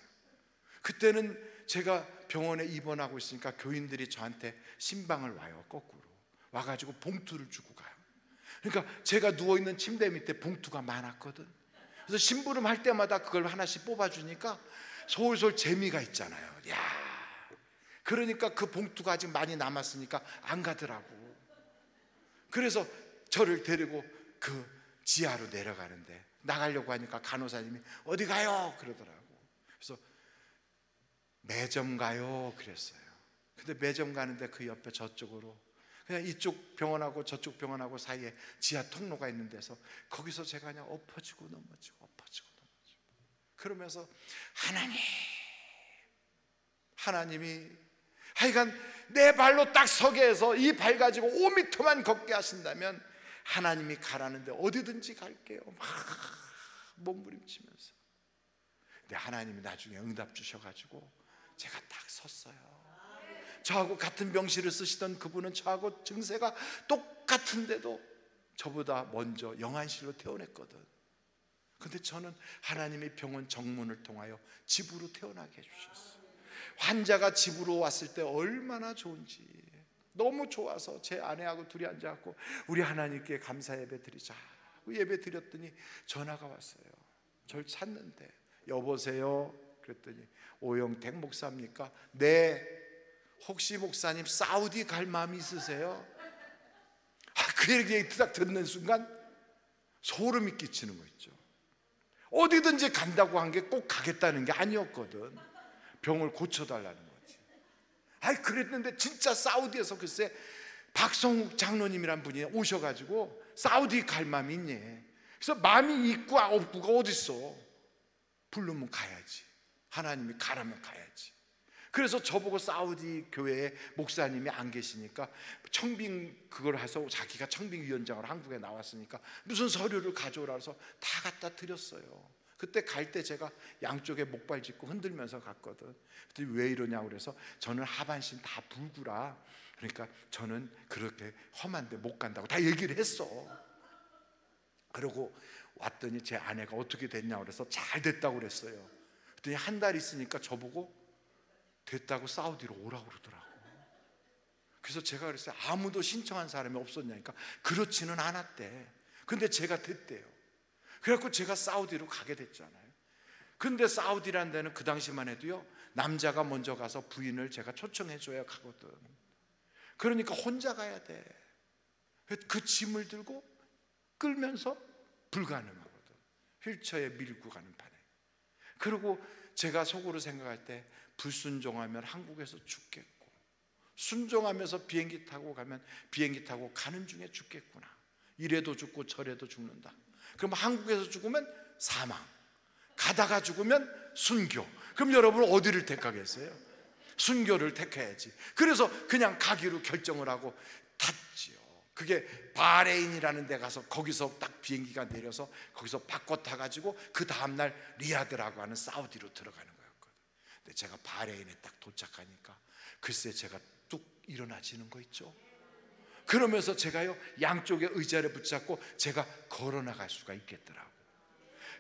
그때는 제가 병원에 입원하고 있으니까 교인들이 저한테 신방을 와요. 거꾸로 와가지고 봉투를 주고 가요. 그러니까 제가 누워있는 침대 밑에 봉투가 많았거든. 그래서 심부름 할 때마다 그걸 하나씩 뽑아주니까 솔솔 재미가 있잖아요. 야, 그러니까 그 봉투가 아직 많이 남았으니까 안 가더라고. 그래서 저를 데리고 그 지하로 내려가는데, 나가려고 하니까 간호사님이 어디 가요? 그러더라고. 그래서 매점 가요 그랬어요. 근데 매점 가는데 그 옆에 저쪽으로, 그냥 이쪽 병원하고 저쪽 병원하고 사이에 지하 통로가 있는 데서, 거기서 제가 그냥 엎어지고 넘어지고 엎어지고 넘어지고 그러면서 하나님이 하여간 내 발로 딱 서게 해서 이 발 가지고 5m만 걷게 하신다면 하나님이 가라는데 어디든지 갈게요, 막 몸부림치면서. 근데 하나님이 나중에 응답 주셔가지고 제가 딱 섰어요. 저하고 같은 병실을 쓰시던 그분은 저하고 증세가 똑같은데도 저보다 먼저 영안실로 퇴원했거든. 근데 저는 하나님의 병원 정문을 통하여 집으로 퇴원하게 해주셨어요. 환자가 집으로 왔을 때 얼마나 좋은지, 너무 좋아서 제 아내하고 둘이 앉아갖고 우리 하나님께 감사 예배 드리자, 예배 드렸더니 전화가 왔어요. 저를 찾는데, 여보세요? 그랬더니 오영택 목사입니까? 네. 혹시 목사님 사우디 갈 마음이 있으세요? 그 얘기 딱 듣는 순간 소름이 끼치는 거 있죠. 어디든지 간다고 한 게 꼭 가겠다는 게 아니었거든. 병을 고쳐달라는 거지. 그랬는데 진짜 사우디에서 글쎄 박성욱 장로님이란 분이 오셔가지고 사우디 갈 마음이 있니? 그래서 마음이 있고 없고가 어딨어. 부르면 가야지. 하나님이 가라면 가야지. 그래서 저보고 사우디 교회에 목사님이 안 계시니까 청빙 그걸 해서 자기가 청빙위원장으로 한국에 나왔으니까 무슨 서류를 가져오라 해서 다 갖다 드렸어요. 그때 갈 때 제가 양쪽에 목발 짚고 흔들면서 갔거든. 그랬더니 왜 이러냐고 그래서 저는 하반신 다 불구라, 그러니까 저는 그렇게 험한데 못 간다고 다 얘기를 했어. 그러고 왔더니 제 아내가 어떻게 됐냐고 그래서 잘 됐다고 그랬어요. 그랬더니 한 달 있으니까 저보고 됐다고 사우디로 오라고 그러더라고. 그래서 제가 그랬어요. 아무도 신청한 사람이 없었냐니까 그렇지는 않았대. 근데 제가 됐대요. 그래갖고 제가 사우디로 가게 됐잖아요. 근데 사우디라는 데는 그 당시만 해도요, 남자가 먼저 가서 부인을 제가 초청해줘야 가거든. 그러니까 혼자 가야 돼. 그 짐을 들고 끌면서 불가능하거든. 휠체어에 밀고 가는 판에. 그리고 제가 속으로 생각할 때 불순종하면 한국에서 죽겠고, 순종하면서 비행기 타고 가면 비행기 타고 가는 중에 죽겠구나. 이래도 죽고 저래도 죽는다. 그럼 한국에서 죽으면 사망, 가다가 죽으면 순교. 그럼 여러분 어디를 택하겠어요? 순교를 택해야지. 그래서 그냥 가기로 결정을 하고 탔지요. 그게 바레인이라는 데 가서 거기서 딱 비행기가 내려서 거기서 바꿔 타가지고 그 다음날 리야드라고 하는 사우디로 들어가는 거였거든. 근데 제가 바레인에 딱 도착하니까 글쎄 제가 뚝 일어나지는 거 있죠. 그러면서 제가요 양쪽에 의자를 붙잡고 제가 걸어 나갈 수가 있겠더라고.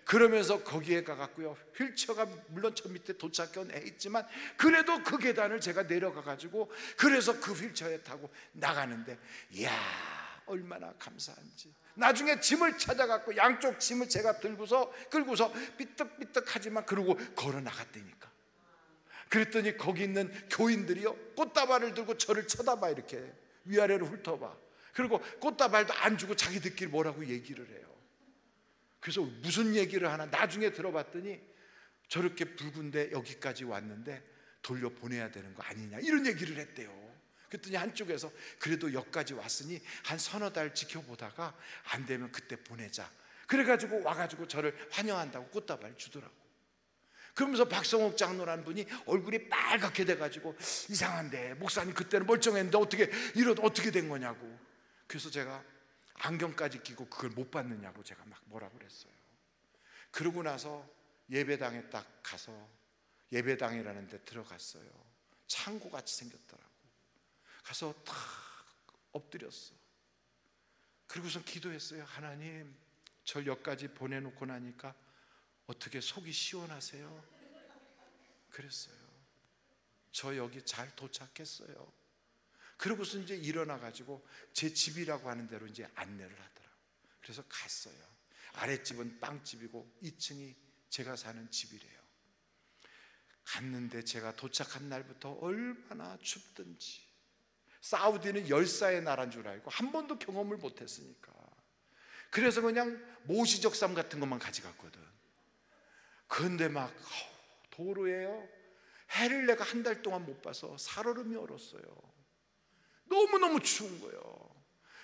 그러면서 거기에 가갖고요, 휠체어가 물론 저 밑에 도착해 있지만 그래도 그 계단을 제가 내려가가지고 그래서 그 휠체어에 타고 나가는데, 이야 얼마나 감사한지. 나중에 짐을 찾아갖고 양쪽 짐을 제가 들고서 끌고서 삐떡삐떡하지만 그러고 걸어 나갔다니까. 그랬더니 거기 있는 교인들이요 꽃다발을 들고 저를 쳐다봐, 이렇게 위아래로 훑어봐. 그리고 꽃다발도 안 주고 자기들끼리 뭐라고 얘기를 해요. 그래서 무슨 얘기를 하나 나중에 들어봤더니 저렇게 붉은데 여기까지 왔는데 돌려보내야 되는 거 아니냐, 이런 얘기를 했대요. 그랬더니 한쪽에서 그래도 여기까지 왔으니 한 서너 달 지켜보다가 안 되면 그때 보내자, 그래가지고 와가지고 저를 환영한다고 꽃다발 주더라고. 그러면서 박성욱 장로라는 분이 얼굴이 빨갛게 돼가지고 이상한데 목사님 그때는 멀쩡했는데 어떻게 된 거냐고. 그래서 제가 안경까지 끼고 그걸 못 받느냐고 제가 막 뭐라고 그랬어요. 그러고 나서 예배당에 딱 가서 예배당이라는 데 들어갔어요. 창고같이 생겼더라고. 가서 탁 엎드렸어. 그리고서 기도했어요. 하나님, 절 여기까지 보내놓고 나니까 어떻게 속이 시원하세요? 그랬어요. 저 여기 잘 도착했어요. 그러고서 이제 일어나가지고 제 집이라고 하는 대로 이제 안내를 하더라고요. 그래서 갔어요. 아랫집은 빵집이고 2층이 제가 사는 집이래요. 갔는데 제가 도착한 날부터 얼마나 춥든지, 사우디는 열사의 나라인 줄 알고 한 번도 경험을 못했으니까 그래서 그냥 모시적삼 같은 것만 가져갔거든. 그런데 막 도로에요, 해를 내가 한 달 동안 못 봐서 살얼음이 얼었어요. 너무너무 추운 거예요.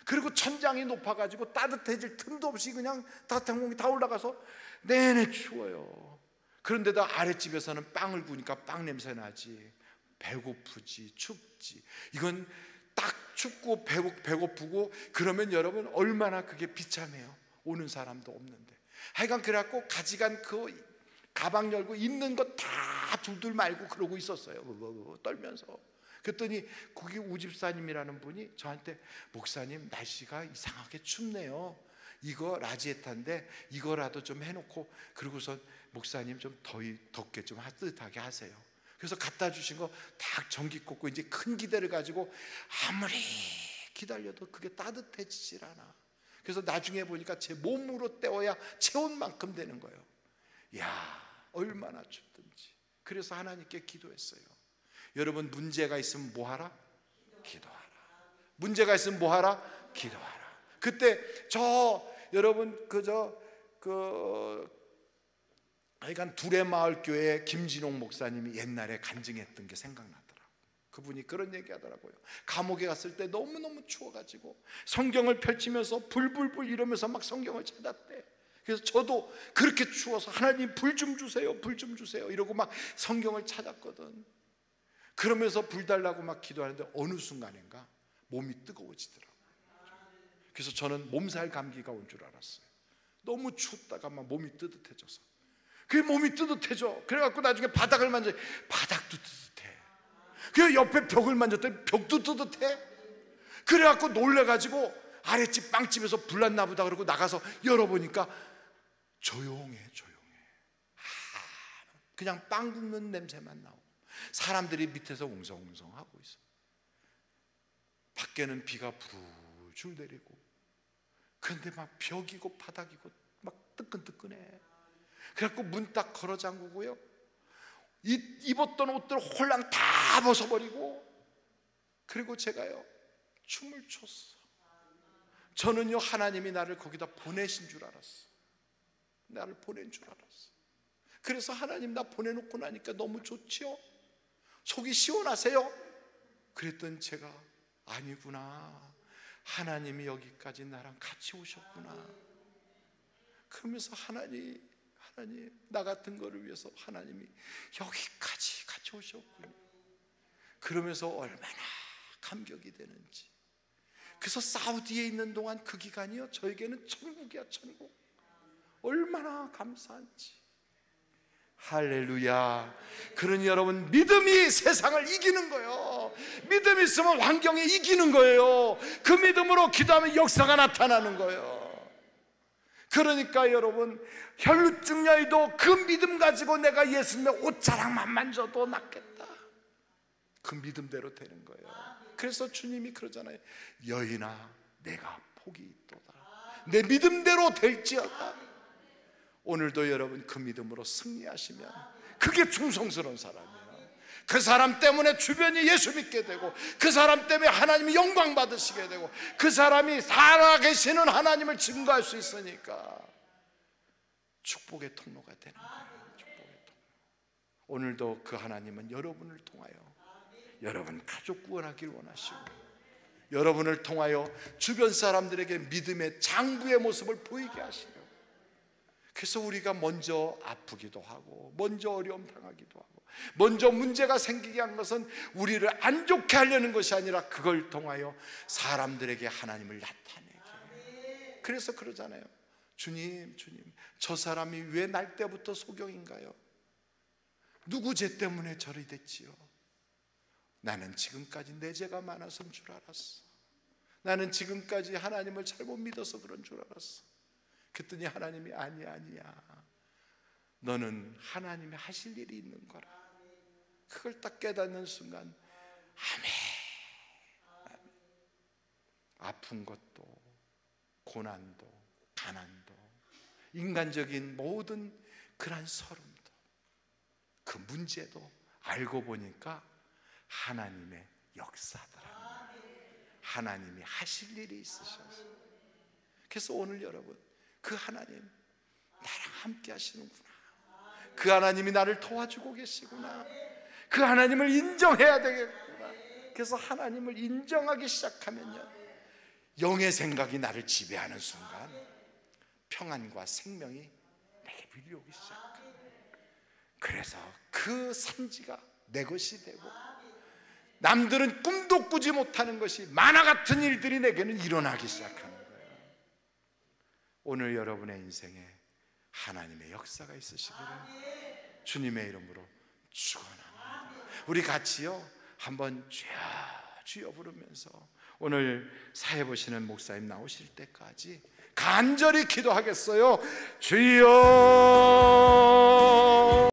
그리고 천장이 높아가지고 따뜻해질 틈도 없이 그냥 따뜻한 공기 다 올라가서 내내 추워요. 그런데도 아랫집에서는 빵을 구우니까 빵 냄새 나지. 배고프지, 춥지. 이건 딱 춥고 배고프고 그러면 여러분 얼마나 그게 비참해요. 오는 사람도 없는데. 하여간 그래갖고 가져간 그 가방 열고 있는 거 다 둘둘 말고 그러고 있었어요. 떨면서. 그랬더니 거기 우집사님이라는 분이 저한테, 목사님 날씨가 이상하게 춥네요. 이거 라지에타인데 이거라도 좀 해놓고, 그리고선 목사님 좀 덥게 좀 따뜻하게 하세요. 그래서 갖다 주신 거 딱 전기 꽂고 이제 큰 기대를 가지고 아무리 기다려도 그게 따뜻해지질 않아. 그래서 나중에 보니까 제 몸으로 때워야 체온 만큼 되는 거예요. 이야, 얼마나 춥든지. 그래서 하나님께 기도했어요. 여러분, 문제가 있으면 뭐 하라? 기도하라. 문제가 있으면 뭐 하라? 기도하라. 그때 여러분 하여간 두레마을 교회 김진홍 목사님이 옛날에 간증했던 게 생각나더라고요. 그분이 그런 얘기 하더라고요. 감옥에 갔을 때 너무너무 추워가지고 성경을 펼치면서 불불불 이러면서 막 성경을 찾았대. 그래서 저도 그렇게 추워서 하나님 불 좀 주세요, 불 좀 주세요 이러고 막 성경을 찾았거든. 그러면서 불 달라고 막 기도하는데 어느 순간인가 몸이 뜨거워지더라고요. 그래서 저는 몸살 감기가 온 줄 알았어요. 너무 춥다가 막 몸이 뜨뜻해져서. 그 몸이 뜨뜻해져. 그래갖고 나중에 바닥을 만져, 바닥도 뜨뜻해. 그 옆에 벽을 만졌더니 벽도 뜨뜻해. 그래갖고 놀래가지고 아랫집 빵집에서 불났나 보다 그러고 나가서 열어보니까 조용해. 그냥 빵 굽는 냄새만 나오고 사람들이 밑에서 웅성웅성 하고 있어. 밖에는 비가 부르줄 내리고, 그런데 막 벽이고 바닥이고 막 뜨끈뜨끈해. 그래갖고 문 딱 걸어 잠그고요, 입었던 옷들 홀랑 다 벗어버리고, 그리고 제가요 춤을 췄어. 저는요 하나님이 나를 거기다 보내신 줄 알았어. 나를 보낸 줄 알았어. 그래서 하나님 나 보내놓고 나니까 너무 좋지요? 속이 시원하세요? 그랬더니 제가 아니구나, 하나님이 여기까지 나랑 같이 오셨구나. 그러면서 하나님 나 같은 거를 위해서 하나님이 여기까지 같이 오셨군요. 그러면서 얼마나 감격이 되는지. 그래서 사우디에 있는 동안 그 기간이요 저에게는 천국이야, 천국. 얼마나 감사한지. 할렐루야. 그러니 여러분, 믿음이 세상을 이기는 거예요. 믿음이 있으면 환경이 이기는 거예요. 그 믿음으로 기도하면 역사가 나타나는 거예요. 그러니까 여러분, 혈루증 여인도 그 믿음 가지고 내가 예수님의 옷자락만 만져도 낫겠다, 그 믿음대로 되는 거예요. 그래서 주님이 그러잖아요. 여인아 내가 복이 있도다. 내 믿음대로 될지어다. 오늘도 여러분 그 믿음으로 승리하시면 그게 충성스러운 사람이에요. 그 사람 때문에 주변이 예수 믿게 되고, 그 사람 때문에 하나님이 영광 받으시게 되고, 그 사람이 살아계시는 하나님을 증거할 수 있으니까 축복의 통로가 되는 거예요. 축복의 통로. 오늘도 그 하나님은 여러분을 통하여 여러분 가족 구원하길 원하시고, 여러분을 통하여 주변 사람들에게 믿음의 장부의 모습을 보이게 하시려고. 그래서 우리가 먼저 아프기도 하고, 먼저 어려움 당하기도 하고, 먼저 문제가 생기게 한 것은 우리를 안 좋게 하려는 것이 아니라 그걸 통하여 사람들에게 하나님을 나타내게. 그래서 그러잖아요. 주님 저 사람이 왜 날 때부터 소경인가요? 누구 죄 때문에 저리 됐지요? 나는 지금까지 내 죄가 많아서인 줄 알았어. 나는 지금까지 하나님을 잘못 믿어서 그런 줄 알았어. 그랬더니 하나님이 아니야, 너는 하나님이 하실 일이 있는 거라. 그걸 딱 깨닫는 순간 아멘. 아픈 것도, 고난도, 가난도, 인간적인 모든 그런 서름도 그 그 문제도 알고 보니까 하나님의 역사더라. 하나님이 하실 일이 있으셔서. 그래서 오늘 여러분, 그 하나님 나랑 함께 하시는구나, 그 하나님이 나를 도와주고 계시구나, 그 하나님을 인정해야 되겠구나. 그래서 하나님을 인정하기 시작하면요, 영의 생각이 나를 지배하는 순간 평안과 생명이 내게 밀려오기 시작합니다. 그래서 그 산지가 내 것이 되고, 남들은 꿈도 꾸지 못하는 것이, 만화 같은 일들이 내게는 일어나기 시작하는 거예요. 오늘 여러분의 인생에 하나님의 역사가 있으시기를 주님의 이름으로 축원합니다. 우리 같이요 한번 주여 부르면서 오늘 사회 보시는 목사님 나오실 때까지 간절히 기도하겠어요. 주여.